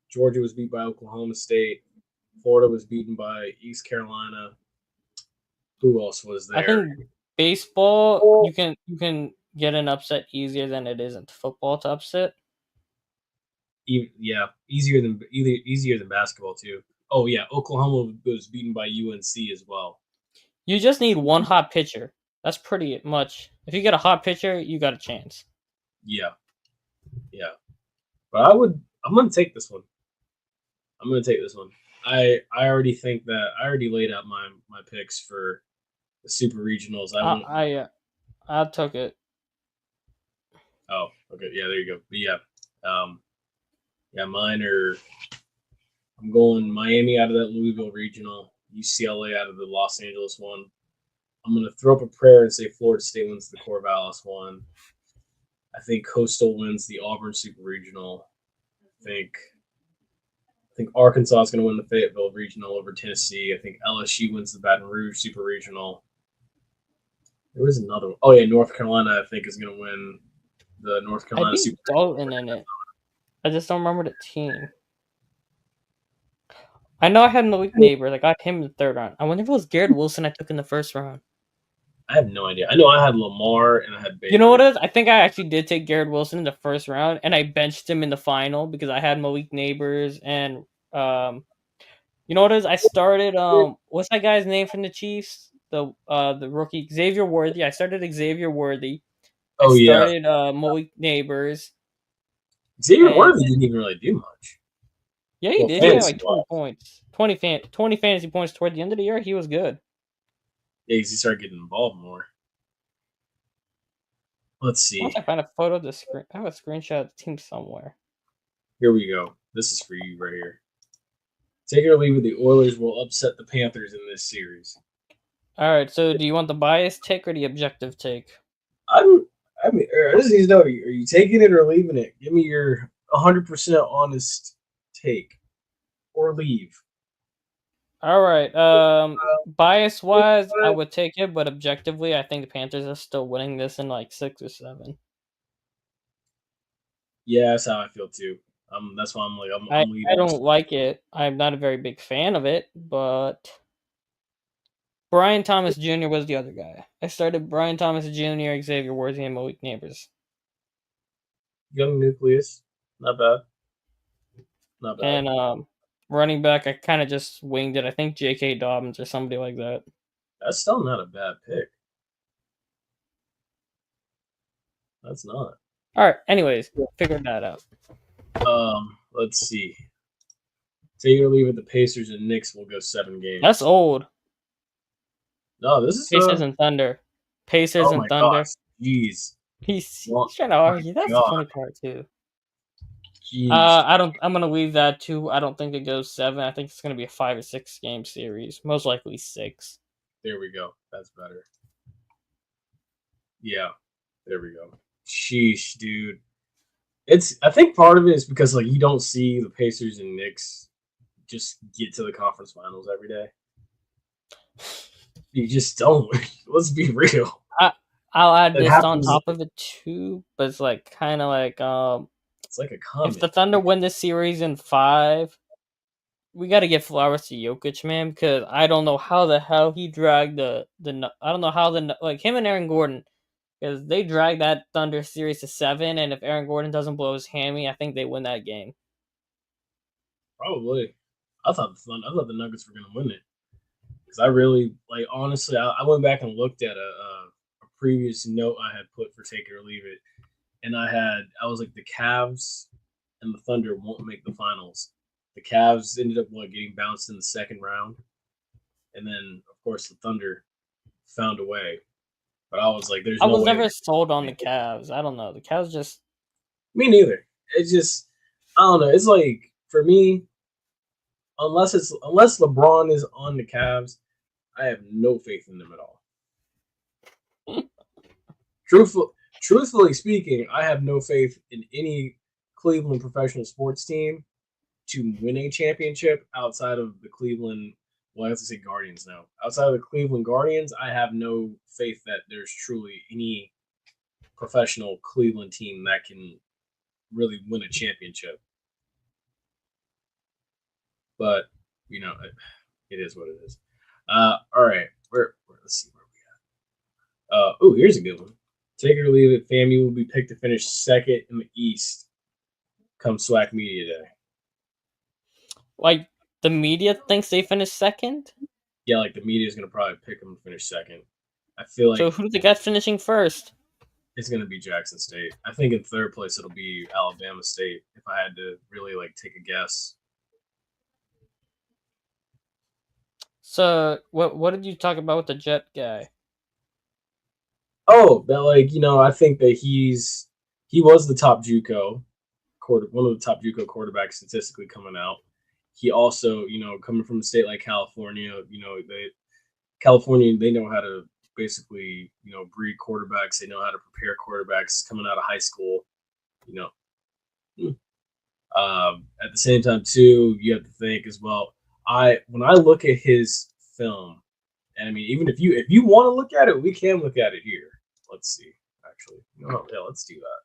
Georgia was beat by Oklahoma State. Florida was beaten by East Carolina. Who else was there? I think baseball, you can get an upset easier than it is in football to upset. Yeah, easier than basketball too. Oh yeah, Oklahoma was beaten by UNC as well. You just need one hot pitcher. That's pretty much. If you get a hot pitcher, you got a chance. Yeah. But I'm gonna take this one. I already think that I already laid out my picks for the super regionals. I took it. Oh, okay. Yeah, there you go. But yeah, mine are. I'm going Miami out of that Louisville regional, UCLA out of the Los Angeles one. I'm going to throw up a prayer and say Florida State wins the Corvallis one. I think Coastal wins the Auburn Super Regional. I think Arkansas is going to win the Fayetteville Regional over Tennessee. I think LSU wins the Baton Rouge Super Regional. There was another one. Oh, yeah, North Carolina, I think, is going to win the North I Carolina beat Super. Dalton in it. I just don't remember the team. I know I had Malik Neighbors. I got him in the 3rd round. I wonder if it was Garrett Wilson I took in the 1st round. I have no idea. I know I had Lamar and I had Baker. You know what it is? I think I actually did take Garrett Wilson in the 1st round, and I benched him in the final because I had Malik Neighbors and you know what it is? I started what's that guy's name from the Chiefs? The rookie Xavier Worthy. I started Xavier Worthy. I Oh yeah, started Malik Neighbors. Xavier And Worthy didn't even really do much. yeah, he Well, did. He had fantasy like 20 wise, points. 20 fantasy points toward the end of the year. He was good. yeah, 'cause he started getting involved more. Let's Once see. I find a photo of the screen, I have a screenshot of the team somewhere. Here we go. This is for you right here. Take it or leave it. The Oilers will upset the Panthers in this series. All right. So, do you want the biased take or the objective take? I mean, I just need to know: are you taking it or leaving it? Give me your 100% honest take, or leave. All right. Bias wise, I would take it, but objectively, I think the Panthers are still winning this in like 6 or 7. Yeah, that's how I feel too. That's why I'm like I I'm leaving. don't like it. I'm not a very big fan of it, but Brian Thomas Jr. was the other guy. I started Brian Thomas Jr., Xavier Worthy, and Malik Neighbors. Young nucleus, not bad, not bad. And running back, I kind of just winged it. I think J.K. Dobbins or somebody like that. That's still not a bad pick. That's not. All right. Anyways, figured that out. Let's see. Take it or leave it. The Pacers and Knicks will go 7 games. That's old. No, this is Pacers and Thunder. Pacers oh and my Thunder. gosh, jeez. He's Well, trying to argue. That's the God. funny part too. Jeez. I'm gonna leave that too. I don't think it goes 7. I think it's gonna be a 5 or 6 game series. Most likely 6. There we go. That's better. Yeah, there we go. Sheesh, dude. I think part of it is because like you don't see the Pacers and Knicks just get to the conference finals every day. You just don't. Let's be real. I'll add It this on happens- top of it too, but it's like kind of like It's like a comment. if the Thunder win this series in 5, we got to give flowers to Jokic, man, because I don't know how the hell he dragged the I don't know how like him and Aaron Gordon, because they dragged that Thunder series to 7, and if Aaron Gordon doesn't blow his hammy, I think they win that game. Probably. I thought the Nuggets were gonna win it because I really like. Honestly, I went back and looked at a previous note I had put for take it or leave it, and I was like the Cavs and the Thunder won't make the finals. The Cavs ended up getting bounced in the 2nd round, and then of course the Thunder found a way. But I was like, I was never sold on the Cavs. I don't know. The Cavs just me neither. It's just I don't know. It's like for me, unless LeBron is on the Cavs, I have no faith in them at all. Truthfully speaking, I have no faith in any Cleveland professional sports team to win a championship outside of the Cleveland. Well, I have to say Guardians now. Outside of the Cleveland Guardians, I have no faith that there's truly any professional Cleveland team that can really win a championship. But you know, it is what it is. All right, let's see where we at. Oh, here's a good one. Take it or leave it. FAMU will be picked to finish 2nd in the East come SWAC Media Day. like the media thinks they finished 2nd. Yeah, like the media is gonna probably pick them to finish 2nd. I feel like So who do they got finishing 1st? it's gonna be Jackson State. I think in 3rd place it'll be Alabama State. If I had to really like take a guess. So what did you talk about with the Jet guy? Oh, that I think that he was the top JUCO one of the top JUCO quarterbacks statistically coming out. He also, coming from a state like California, they know how to basically, breed quarterbacks. They know how to prepare quarterbacks coming out of high school, At the same time, too, you have to think as well. When I look at his film, and I mean, even if you want to look at it, we can look at it here. Let's see. Actually, yeah, let's do that.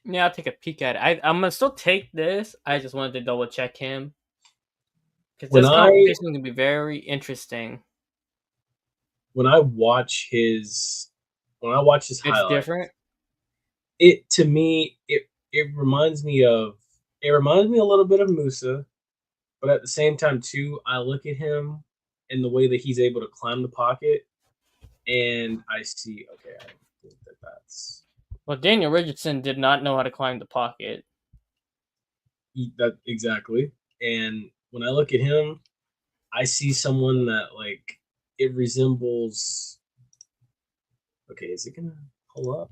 Yeah, I'll take a peek at it. I'm gonna still take this. I just wanted to double check him because When this I competition is gonna be very interesting. when I watch his It's highlights, different. it to me it reminds me a little bit of Musa, but at the same time too, I look at him and the way that he's able to climb the pocket, and I see okay, I don't think that's Well, Daniel Richardson did not know how to climb the pocket. that exactly. And when I look at him, I see someone that like it resembles. Okay, is it gonna pull up?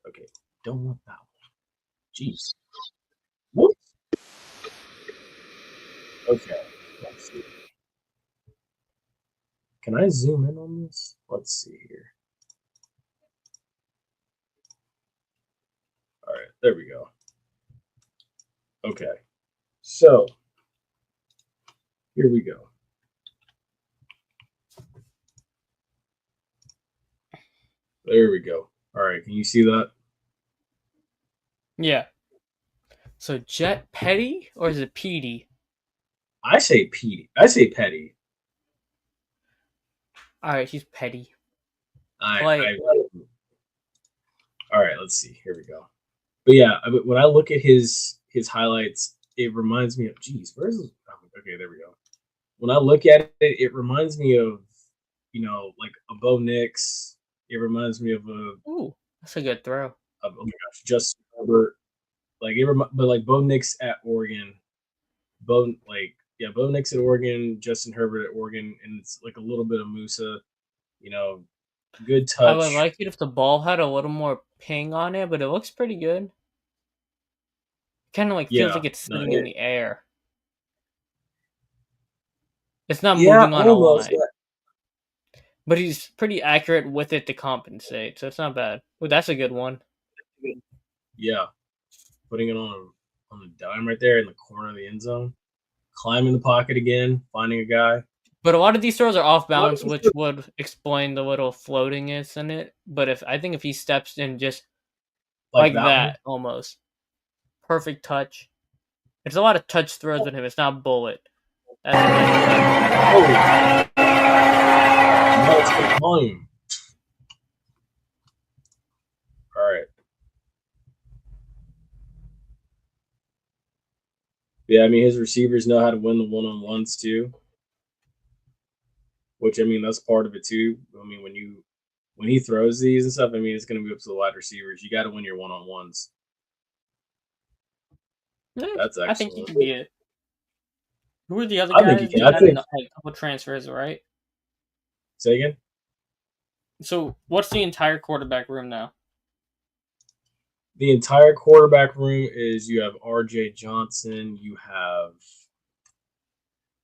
Okay, don't want that one. Jeez. Whoops. Okay, let's see. Can I zoom in on this? Let's see here. All right, there we go. Okay, so here we go. There we go. All right, can you see that? Yeah. So Jet Petty or is it Petey? I say Petey. I say Petty. All right, he's Petty. I, Play I. it. All right, let's see. Here we go. But yeah, when I look at his highlights, it reminds me of. Geez, where's this? Okay, there we go. When I look at it, it reminds me of, like a Bo Nix. It reminds me of Ooh, that's a good throw. oh my gosh, Justin Herbert. Like but like Bo Nix at Oregon, Bo Nix at Oregon, Justin Herbert at Oregon, and it's like a little bit of Musa. You know, good I would touch. like it if the ball had a little more ping on it, but it looks pretty good. Kind of like feels Yeah, like it's no, sitting in the air. It's not yeah, moving on a almost. line, but he's pretty accurate with it to compensate, so it's not bad. Ooh, that's a good one. Yeah, putting it on a dime right there in the corner of the end zone, climbing the pocket again, finding a guy But a lot of these throws are off balance, which would explain the little floatingness in it. But if he steps in just like like that one. that, almost perfect touch. It's a lot of touch throws with him. It's not bullet. That's a good play. Oh, multiple volume. All right. Yeah, I mean his receivers know how to win the one-on-ones too, which I mean that's part of it too. I mean when he throws these and stuff, I mean it's going to be up to the wide receivers. You got to win your one-on-ones. That's I think he excellent. can be it. Who are the other I think he guys? can. You I had think. a couple transfers, right? Say again. So what's the entire quarterback room now? The entire quarterback room is you have R.J. Johnson, you have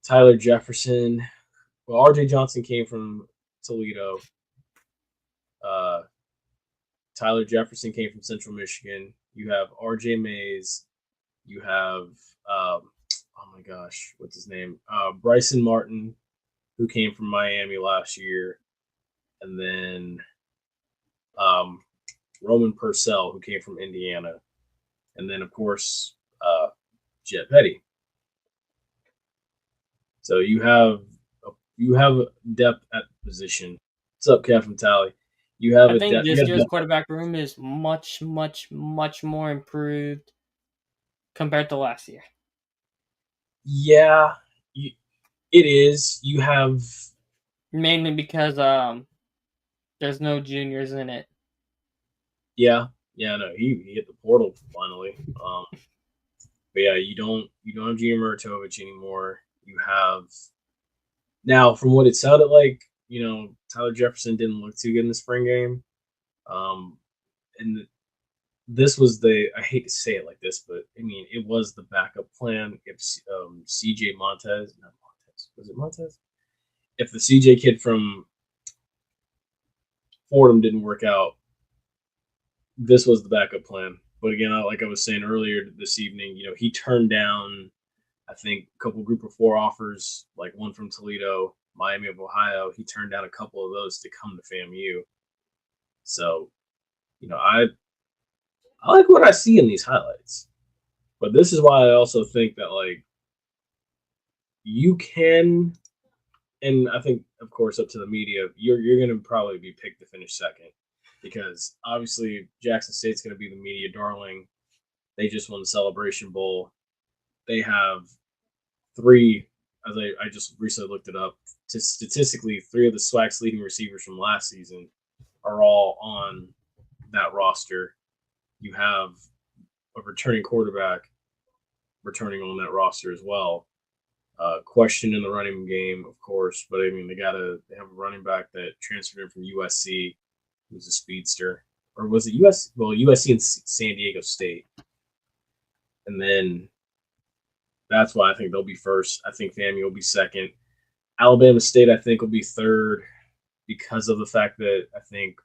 Tyler Jefferson. Well, R.J. Johnson came from Toledo. Uh, Tyler Jefferson came from Central Michigan. You have R.J. Mays. You have oh my gosh, what's his name? Bryson Martin, who came from Miami last year, and then um, Roman Purcell, who came from Indiana, and then of course Jet Petty. So you have depth at the position. What's up, Captain Tally? You have I a think depth. You this got year's depth. quarterback room is much, much, much more improved compared to last year. Yeah, it is. You have Mainly because there's no juniors in it. yeah, no. He hit the portal finally. But yeah, you don't have Gina Murtovich anymore. You have now, from what it sounded like, Tyler Jefferson didn't look too good in the spring game. Um, and this was I hate to say it like this, but I mean, it was the backup plan if CJ Montez, not Montez, was it Montez? If the CJ kid from Fordham didn't work out, this was the backup plan. But again, like I was saying earlier this evening, he turned down, I think, a couple group of four offers, like one from Toledo, Miami of Ohio. He turned down a couple of those to come to FAMU. So, I I like what I see in these highlights. But this is why I also think that, like, you can, and I think, of course, up to the media, you're going to probably be picked to finish second because obviously Jackson State's going to be the media darling. They just won the Celebration Bowl. They have three, as I just recently looked it up, statistically, three of the SWAC's leading receivers from last season are all on that roster. You have a returning quarterback returning on that roster as well. Question in the running game, of course, but I mean they have a running back that transferred in from USC, who's a speedster, or was it US? Well, USC and San Diego State, and then that's why I think they'll be first. I think FAMU will be second. Alabama State, I think, will be third because of the fact that I think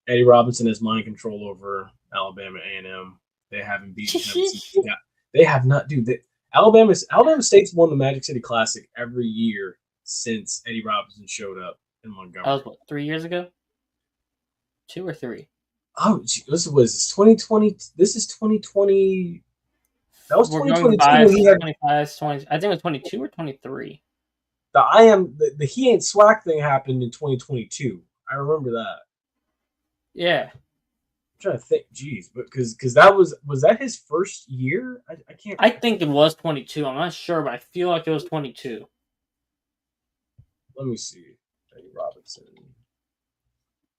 Eddie Robinson has mind control over Alabama A&M. They haven't beaten him. They have not, dude. Alabama State's won the Magic City Classic every year since Eddie Robinson showed up in Montgomery. That was what, 3 years ago? 2 or 3? Oh, this was 2020. This is 2020. That was 2022. He had 25, 20. I think it was 22 or 23. The he ain't SWAC thing happened in 2022. I remember that. Yeah. I'm trying to think. Jeez, but because that was that his first year? I can't. I think it was 22. I'm not sure, but I feel like it was 22. Let me see. Eddie Robinson.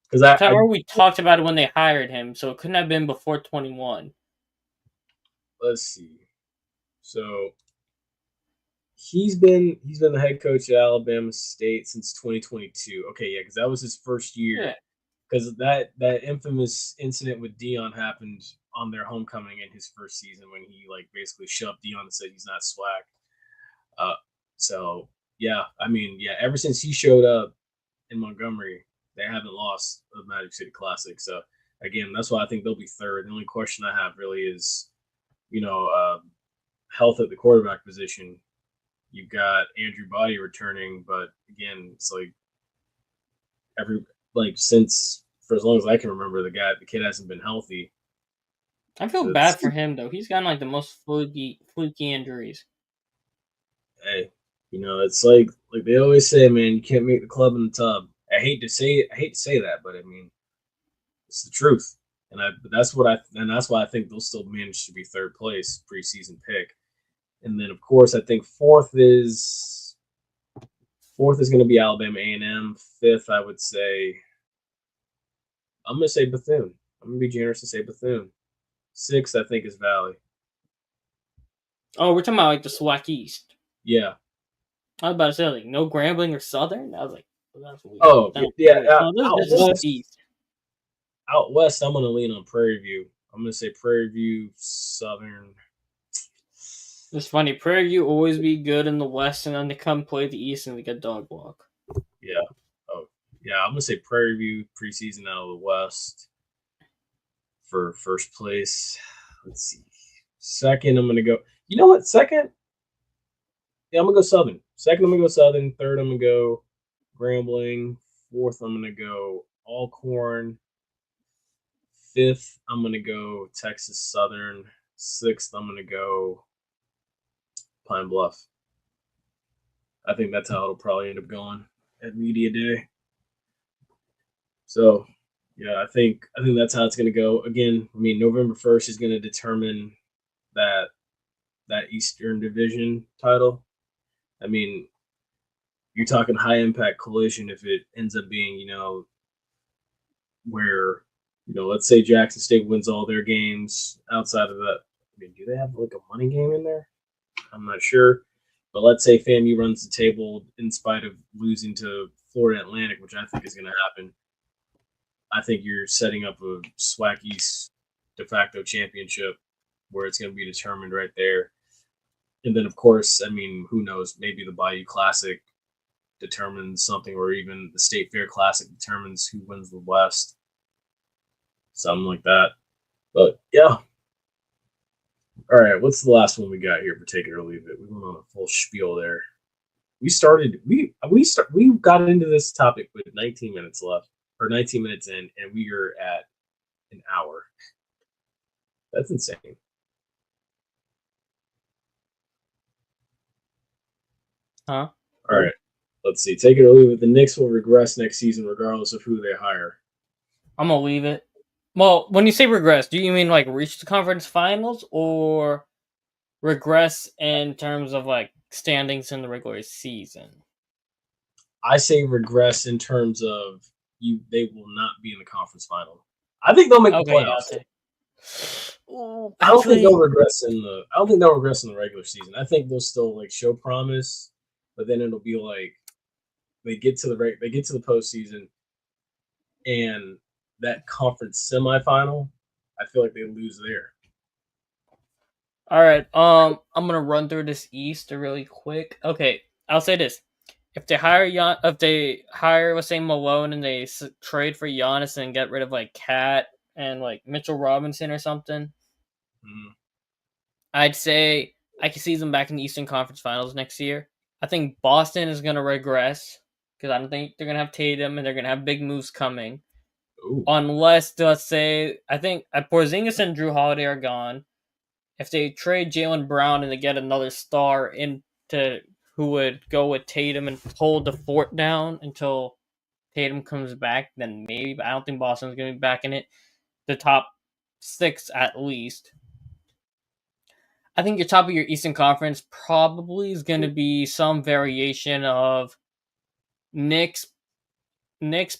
Because I remember we talked about it when they hired him, so it couldn't have been before 21. Let's see. So he's been the head coach at Alabama State since 2022. Okay, yeah, because that was his first year. Yeah. Because that infamous incident with Dion happened on their homecoming in his first season when he like basically shoved Dion and said he's not SWAC. So yeah, I mean, yeah, ever since he showed up in Montgomery, they haven't lost the Magic City Classic. So again, that's why I think they'll be third. The only question I have really is, health at the quarterback position. You've got Andrew Body returning, but again, it's like since for as long as I can remember, the kid hasn't been healthy. I feel bad for him though. He's gotten like the most fluky injuries. Hey, it's like they always say, man, you can't make the club in the tub. I hate to say that, but I mean, it's the truth. And that's why I think they'll still manage to be third place preseason pick. And then of course I think fourth is going to be Alabama A&M. Fifth, I would say, I'm going to say Bethune. I'm going to be generous and say Bethune. Sixth, I think, is Valley. Oh, we're talking about like the SWAC East. Yeah. I was about to say like no Grambling or Southern. I was like, well, that's weird. Oh, yeah. Out west, I'm going to lean on Prairie View. I'm going to say Prairie View, Southern. It's funny. Prairie View always be good in the West, and then they come play the East, and they get dog walk. Yeah. Oh, yeah. I'm gonna say Prairie View preseason out of the West for first place. Let's see. Second, I'm gonna go. You know what? Second, yeah, I'm gonna go Southern. Second, I'm gonna go Southern. Third, I'm gonna go Grambling. Fourth, I'm gonna go Alcorn. Fifth, I'm gonna go Texas Southern. Sixth, I'm gonna go Pine Bluff. I think that's how it'll probably end up going at media day. So, yeah, I think that's how it's going to go. Again, I mean, November 1st is going to determine that Eastern Division title. I mean, you're talking high impact collision if it ends up being, where, let's say Jackson State wins all their games outside of that. I mean, do they have like a money game in there? I'm not sure. But let's say FAMU runs the table in spite of losing to Florida Atlantic, which I think is going to happen. I think you're setting up a SWAC East de facto championship where it's going to be determined right there. And then, of course, I mean, who knows? Maybe the Bayou Classic determines something, or even the State Fair Classic determines who wins the West. Something like that. But, yeah. All right, what's the last one we got here for Take It or Leave It? We went on a full spiel there. We got into this topic with 19 minutes left, or 19 minutes in, and we are at an hour. That's insane. Huh? All right. Let's see. Take it or leave it. The Knicks will regress next season, regardless of who they hire. I'm gonna leave it. Well, when you say regress, do you mean like reach the conference finals or regress in terms of like standings in the regular season? I say regress in terms of they will not be in the conference final. I think they'll make the Okay, yeah, I'll playoffs. say. Ooh, I don't think actually, they'll regress in the. I don't think they'll regress in the regular season. I think they'll still like show promise, but then it'll be like they get to the postseason, and that conference semifinal, I feel like they lose there. all right. I'm gonna run through this East really quick. Okay, I'll say this: if they hire, let's say Malone, and they trade for Giannis and get rid of like Cat and like Mitchell Robinson or something, Mm. I'd say I can see them back in the Eastern Conference Finals next year. I think Boston is gonna regress because I don't think they're gonna have Tatum and they're gonna have big moves coming. Ooh. Unless, let's say, I think Porzingis and Drew Holiday are gone. If they trade Jaylen Brown and they get another star into who would go with Tatum and hold the fort down until Tatum comes back, then maybe. But I don't think Boston's going to be back in it. The top 6 at least. I think your top of your Eastern Conference probably is going to be some variation of Knicks,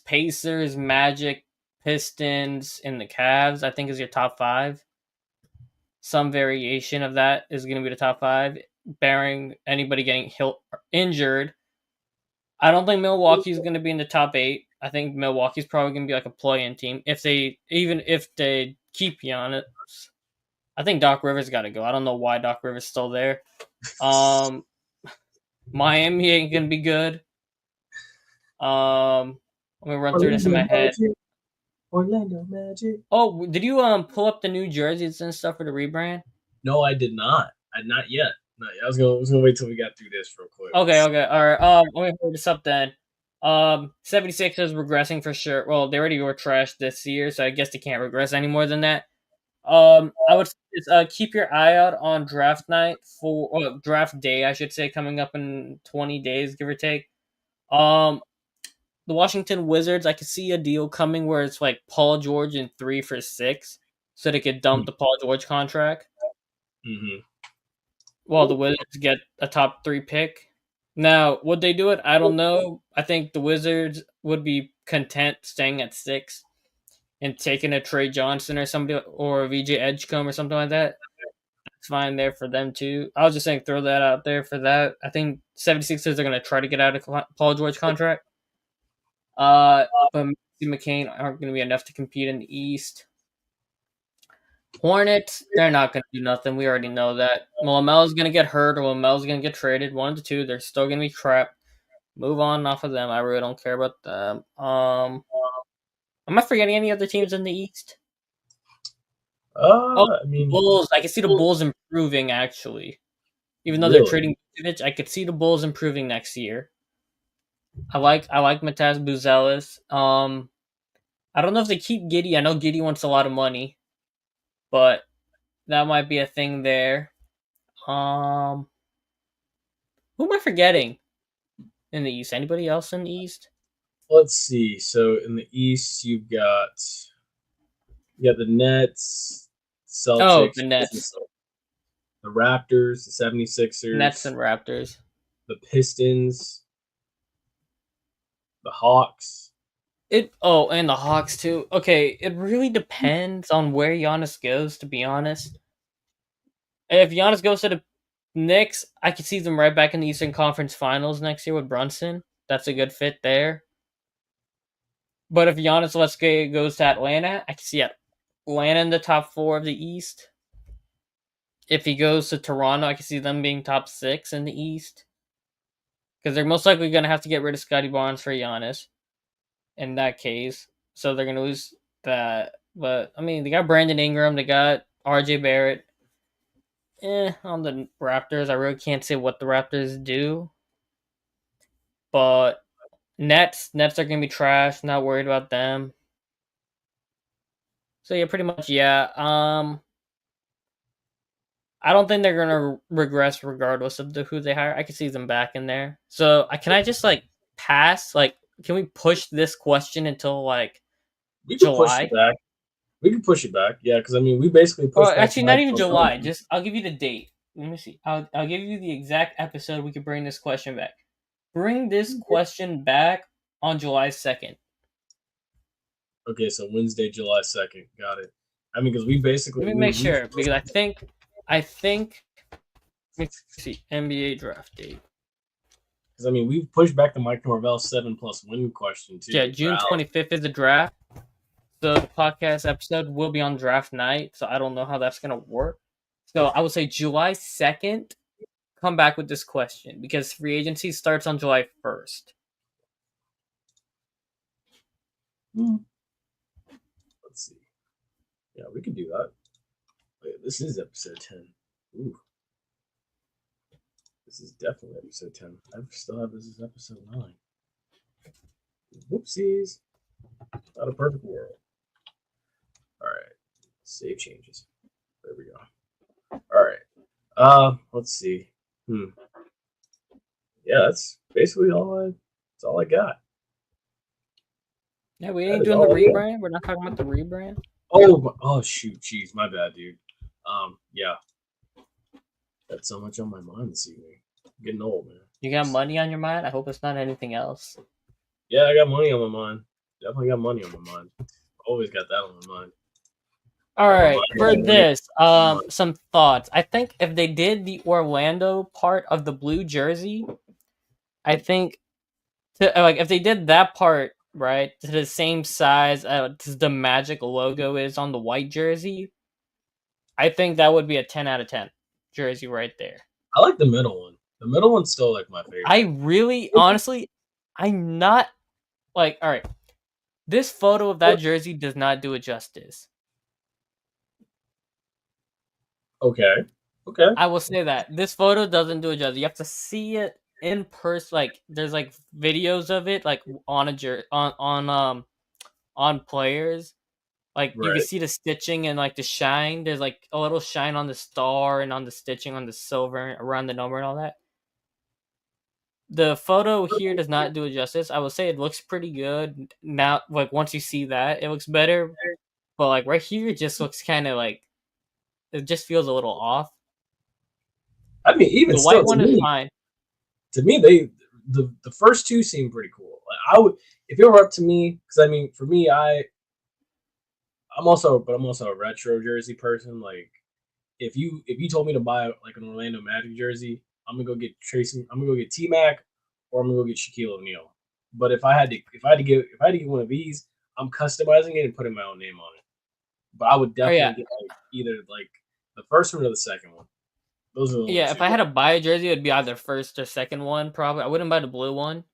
Pacers, Magic, Pistons, and the Cavs. I think is your top 5. Some variation of that is going to be the top 5, bearing anybody getting injured. I don't think Milwaukee's going to be in the top 8. I think Milwaukee's probably going to be like a play-in team if they keep Giannis. I think Doc Rivers got to go. I don't know why Doc Rivers is still there. Miami ain't going to be good. Let me run through this in my head. Orlando Magic. Oh, did you pull up the new jerseys and stuff for the rebrand? No, I did not. Not yet. Not yet. I was gonna wait till we got through this real quick. Okay, all right. Let me hold this up then. 76ers regressing for sure. Well, they already were trash this year, so I guess they can't regress any more than that. I would keep your eye out on draft night draft day, I should say, coming up in 20 days, give or take. The Washington Wizards, I could see a deal coming where it's like Paul George in 3 for 6, so they could dump the Paul George contract. Mm-hmm. Well, the Wizards get a top 3 pick. Now, would they do it? I don't know. I think the Wizards would be content staying at 6 and taking a Trey Johnson or somebody or VJ Edgecombe or something like that. It's fine there for them too. I was just saying throw that out there for that. I think 76ers are going to try to get out of Paul George contract. But McCain aren't going to be enough to compete in the East. Hornets, they're not going to do nothing. We already know that. Lamelo's going to get hurt or Lamelo's going to get traded. 1 to 2. They're still going to be crap. Move on off of them. I really don't care about them. Am I forgetting any other teams in the East? I mean, Bulls. I can see the Bulls improving, actually. Even though they're trading Vucevic, I could see the Bulls improving next year. I like Mataz Buzelis. I don't know if they keep Giddey. I know Giddey wants a lot of money, but that might be a thing there. Who am I forgetting in the East? Anybody else in the East? Let's see. So in the East, you got the Nets, Celtics, Oh, the Nets. the Raptors, the 76ers, Nets and Raptors, the Pistons, the Hawks. And the Hawks too. Okay, it really depends on where Giannis goes, to be honest. If Giannis goes to the Knicks, I could see them right back in the Eastern Conference Finals next year with Brunson. That's a good fit there. But if Giannis, let's say, goes to Atlanta, I can see Atlanta in the top 4 of the East. If he goes to Toronto, I can see them being top 6 in the East. Because they're most likely going to have to get rid of Scotty Barnes for Giannis in that case. So they're going to lose that. But, I mean, they got Brandon Ingram. They got RJ Barrett. On the Raptors, I really can't say what the Raptors do. But Nets are going to be trash. Not worried about them. So, yeah, pretty much, yeah. I don't think they're gonna regress regardless of who they hire. I can see them back in there. So can I just like pass? Like, can we push this question until like We could push it July? back. We can push it back. Yeah, because I mean, we basically Or pushed back the actually, not Mike even Norvell July. one. Just I'll give you the date. Let me see. I'll give you the exact episode we could bring this question back. Bring this question back on July 2nd. Okay, so Wednesday, July 2nd. Got it. I mean, because we basically Let me make sure because I think let me see NBA draft date. because I mean, we've pushed back the Mike Norvell 7+ win question too. Yeah, June 25th is the draft. So the podcast episode will be on draft night. So I don't know how that's gonna work. So I would say July 2nd. Come back with this question because free agency starts on July 1st. Let's see. Yeah, we can do that. Wait, this is episode 10. Ooh. This is definitely episode 10. I still have this as episode 9. Whoopsies. Not a perfect world. All right. Save changes. There we go. All right. Let's see. Yeah, that's basically that's all I got. Yeah, we That ain't is doing the all I got. rebrand. We're not talking about the rebrand. Oh shoot, jeez, my bad, dude. Yeah. That's so much on my mind this evening. I'm getting old, man. You got money on your mind? I hope it's not anything else. Yeah, I got money on my mind. Definitely got money on my mind. Always got that on my mind. All right, for this, some thoughts. I think if they did the Orlando part of the blue jersey, I think if they did that part right to the same size as the Magic logo is on the white jersey, I think that would be a 10 out of 10 jersey right there. I like the middle one. The middle one's still like my favorite. I really, honestly, I'm not like, all right. This photo of that jersey does not do it justice. Okay. I will say that this photo doesn't do it justice. You have to see it in person. Like there's like videos of it, like on on players. Like you can Right. see the stitching and like the shine. There's like a little shine on the star and on the stitching on the silver around the number and all that. The photo here does not do it justice. I will say it looks pretty good now. Like once you see that, it looks better. But like right here, it just looks kind of like it just feels a little off. I mean, even The still, white one is fine. to me, the first two seem pretty cool. Like, I would, if it were up to me, because I mean, for me, I'm also a retro jersey person. Like, if you told me to buy like an Orlando Magic jersey, I'm gonna go get T Mac, or I'm gonna go get Shaquille O'Neal. But if I had to get one of these, I'm customizing it and putting my own name on it. But I would definitely get like either like the first one or the second one. Those are the only two. If I had to buy a jersey, it'd be either first or second one. Probably, I wouldn't buy the blue one.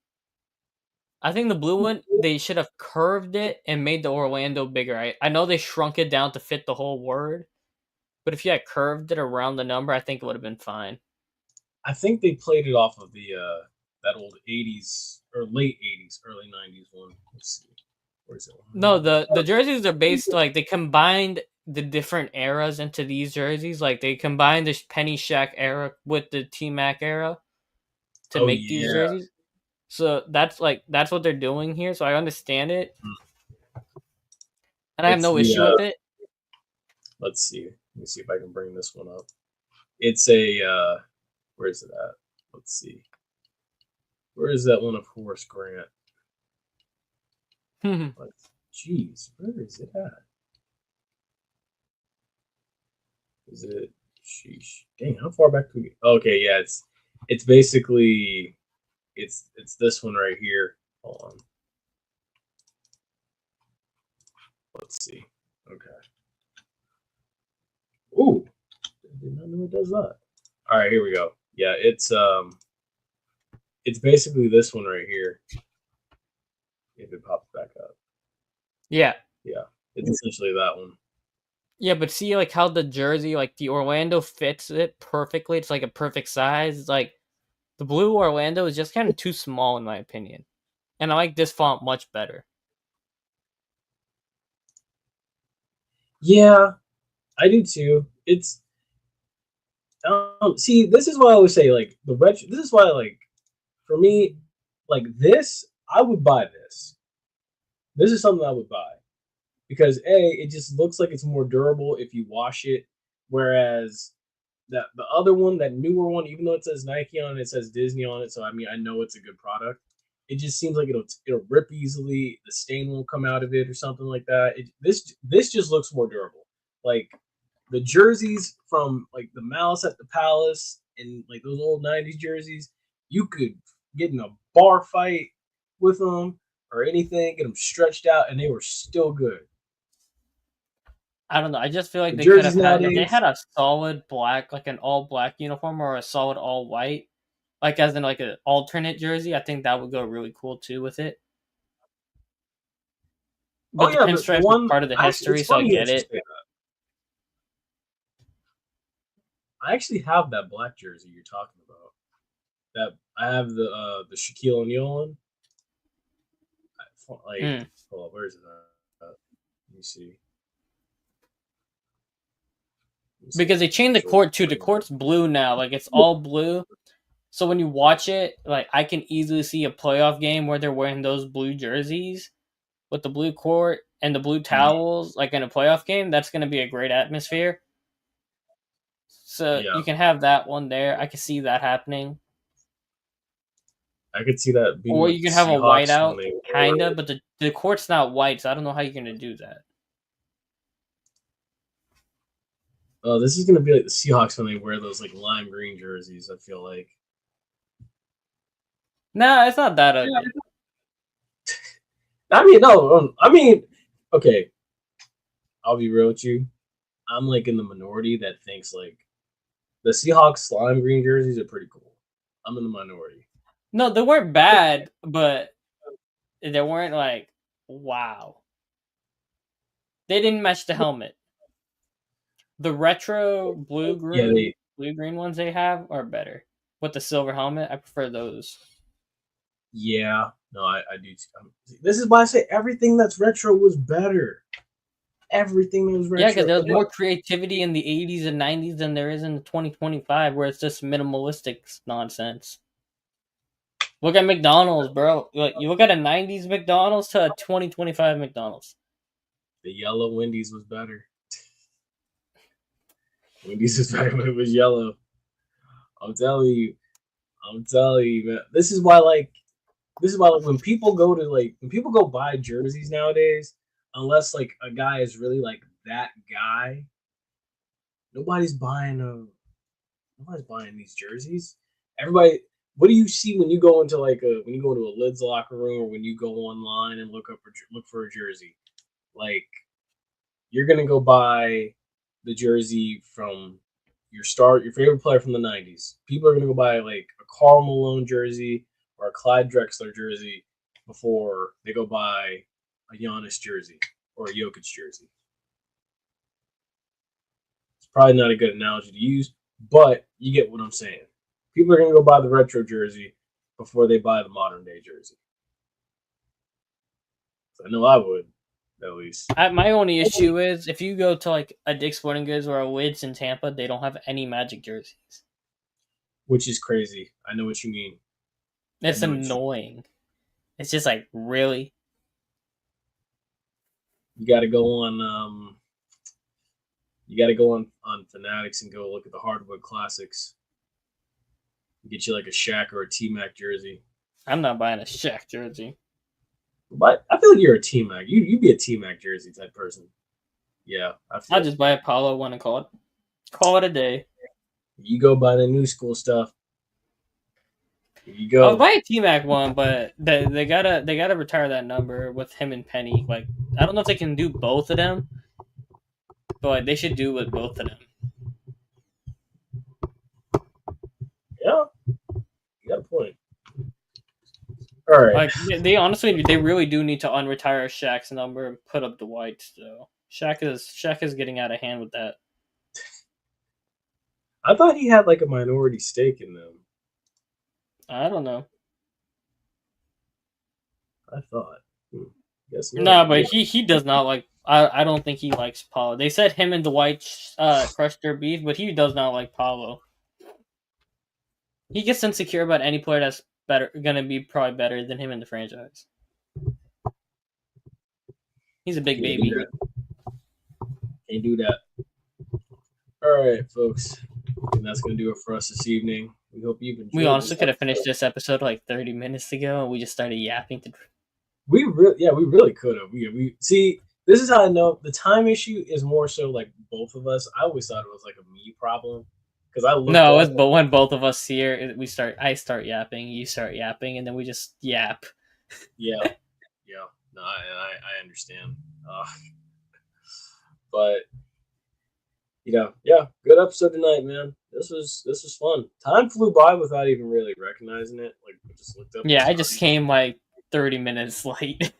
I think the blue one they should have curved it and made the Orlando bigger. I know they shrunk it down to fit the whole word, but if you had curved it around the number, I think it would have been fine. I think they played it off of the that old '80s or late '80s, early '90s one. Let's see, where is it? No, the jerseys are based like they combined the different eras into these jerseys. Like they combined the Penny Shack era with the T Mac era to make these jerseys. So that's what they're doing here. So I understand it, and I have no issue with it. Let's see. Let me see if I can bring this one up. It's a where is it at? Let's see. Where is that one of Horace Grant? Jeez, where is it at? Is it? Sheesh. Dang, how far back do we? Okay, yeah, it's basically it's this one right here. Hold on. Let's see. Okay. Ooh, I did not know it does that. All right, here we go. Yeah, it's basically this one right here. If it pops back up. Yeah. Yeah, it's essentially that one. Yeah, but see, like how the jersey, like the Orlando fits it perfectly. It's like a perfect size. It's like the blue Orlando is just kind of too small in my opinion, and I like this font much better. Yeah, I do too. It's See, this is why I always say like the retro. This is why like for me, like this, I would buy this. This is something I would buy because it just looks like it's more durable if you wash it, whereas that the other one, that newer one, even though it says Nike on it, it says Disney on it, so I mean I know it's a good product. It just seems like it'll rip easily. The stain won't come out of it or something like that. This just looks more durable. Like the jerseys from like the Malice at the Palace and like those old '90s jerseys, you could get in a bar fight with them or anything, get them stretched out, and they were still good. I don't know. I just feel like The they could jerseys have had if they nowadays, had a solid black, like an all black uniform, or a solid all white, like as in like an alternate jersey. I think that would go really cool too with it. oh But the yeah, the pinstripes is one part of the actually, history, it's so I funny get that you it. say that. I actually have that black jersey you're talking about. That I have the Shaquille O'Neal one. Like, Mm. hold on, where is it? Let me see. Let me see if Because I they can changed the show court too. The you. court's blue now. Like it's all blue. So when you watch it, like I can easily see a playoff game where they're wearing those blue jerseys with the blue court and the blue towels, like in a playoff game. That's going to be a great atmosphere. So Yeah, you can have that one there. I can see that happening. I could see that being Or with you the can have a Seahawks when whiteout, they wore kinda, it. but the court's not white, so I don't know how you're gonna do that. Oh, this is gonna be like the Seahawks when they wear those like lime green jerseys. I feel like. Nah, it's not that ugly. I mean, no. I mean, okay. I'll be real with you. I'm like in the minority that thinks like the Seahawks lime green jerseys are pretty cool. I'm in the minority. No, they weren't bad, but they weren't like wow. They didn't match the helmet. The retro Yeah, they. blue green ones they have are better. With the silver helmet, I prefer those. Yeah, no, I do. This is why I say everything that's retro was better. Everything that was Yeah, because retro. there's more creativity in the 80s and 90s than there is in the 2025, where it's just minimalistic nonsense. Look at McDonald's, bro. You look at a 90s McDonald's to a 2025 McDonald's. The yellow Wendy's was better. Wendy's was better when it was yellow. I'm telling you. I'm telling you, man. This is why when people go to like when people go buy jerseys nowadays, unless like a guy is really like that guy, nobody's buying nobody's buying these jerseys. Everybody, what do you see when you go into like a when you go into a Lids locker room or when you go online and look for a jersey? Like you're gonna go buy the jersey from your favorite player from the '90s. People are gonna go buy like a Karl Malone jersey or a Clyde Drexler jersey before they go buy a Giannis jersey or a Jokic jersey. It's probably not a good analogy to use, but you get what I'm saying. People are gonna go buy the retro jersey before they buy the modern day jersey. So I know I would, at least. My only issue is if you go to like a Dick's Sporting Goods or a Lids in Tampa, they don't have any Magic jerseys. Which is crazy. I know what you mean. It's annoying. It's just like really. You got to go on. You got to go on Fanatics and go look at the hardwood classics. Get you like a Shaq or a T Mac jersey. I'm not buying a Shaq jersey. But I feel like you're a T Mac. You'd be a T Mac jersey type person. Yeah, I'll just buy a Palo one and call it a day. You go buy the new school stuff. Here you go. I'll buy a T Mac one, but they gotta retire that number with him and Penny. Like I don't know if they can do both of them, but like, they should do with both of them. Yeah, you got a point. All right. Like they honestly, they really do need to unretire Shaq's number and put up Dwight's. Though Shaq is getting out of hand with that. I thought he had like a minority stake in them. I don't know. I thought. Guess not. No, but he does not like. I don't think he likes Paulo. They said him and Dwight crushed their beef, but he does not like Paulo. He gets insecure about any player that's gonna be probably better than him in the franchise. He's a big baby. Can't do that. All right, folks. And that's going to do it for us this evening. We hope you've enjoyed. We honestly could have finished this episode like 30 minutes ago, and we just started yapping. We really could have. We see. This is how I know the time issue is more so like both of us. I always thought it was like a me problem because I looked. No, but when both of us here, I start yapping, you start yapping, and then we just yap. Yeah. No, I understand. But good episode tonight, man. This was fun. Time flew by without even really recognizing it. Like we just looked up. Yeah, I just came like 30 minutes late.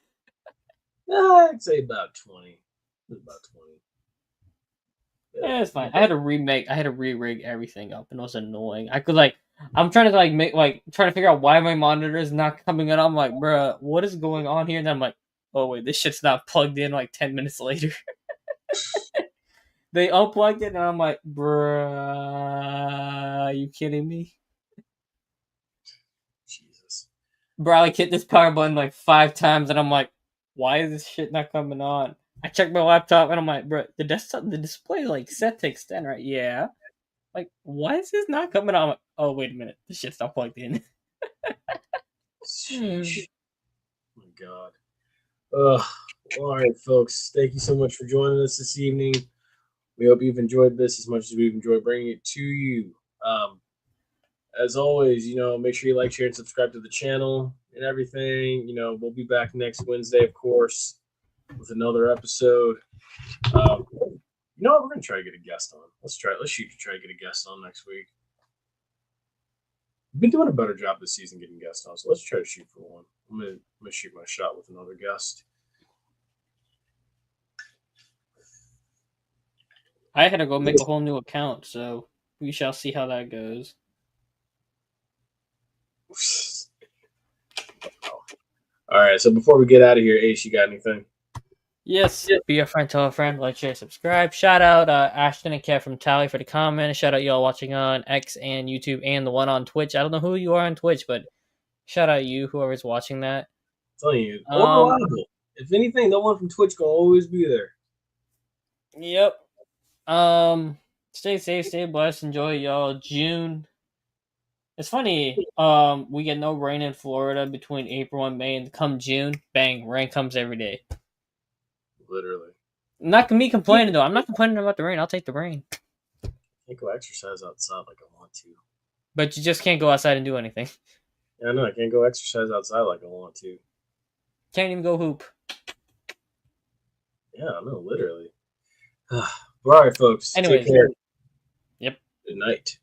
I'd say about 20. It was about 20. Yeah, it's fine. I had to re-rig everything up, and it was annoying. I'm trying to trying to figure out why my monitor is not coming on. I'm like, bruh, what is going on here? And then I'm like, oh wait, this shit's not plugged in. Like 10 minutes later, they unplugged it, and I'm like, bruh, are you kidding me? Jesus, bro, I hit this power button like 5 times, and I'm like, why is this shit not coming on? I checked my laptop, and I'm like, bro, the display like set to extend, right? Yeah. Like, why is this not coming on? I'm like, oh, wait a minute, this shit's not plugged in. Oh my God. All right, folks. Thank you so much for joining us this evening. We hope you've enjoyed this as much as we've enjoyed bringing it to you. As always, make sure you like, share, and subscribe to the channel and everything. We'll be back next Wednesday, of course, with another episode. You know what? We're going to try to get a guest on. Let's shoot to try to get a guest on next week. We've been doing a better job this season getting guests on, so let's try to shoot for one. I'm gonna shoot my shot with another guest. I had to go make a whole new account, so we shall see how that goes. All right, so before we get out of here, Ace, you got anything? Yes, be a friend, tell a friend, like, share, subscribe. Shout out Ashton and Kev from Tally for the comment. Shout out y'all watching on X and YouTube and the one on Twitch. I don't know who you are on Twitch, but shout out you, whoever's watching that. I'm telling you, reliable. If anything, the one from Twitch will always be there. Yep. Stay safe, stay blessed, enjoy y'all June. It's funny, we get no rain in Florida between April and May, and come June, bang, rain comes every day. Literally. Not me complaining though. I'm not complaining about the rain. I'll take the rain. I can't go exercise outside like I want to. But you just can't go outside and do anything. Yeah, I know. I can't go exercise outside like I want to. Can't even go hoop. Yeah, I know, literally. All right, folks. Anyways. Take care. Yep. Good night.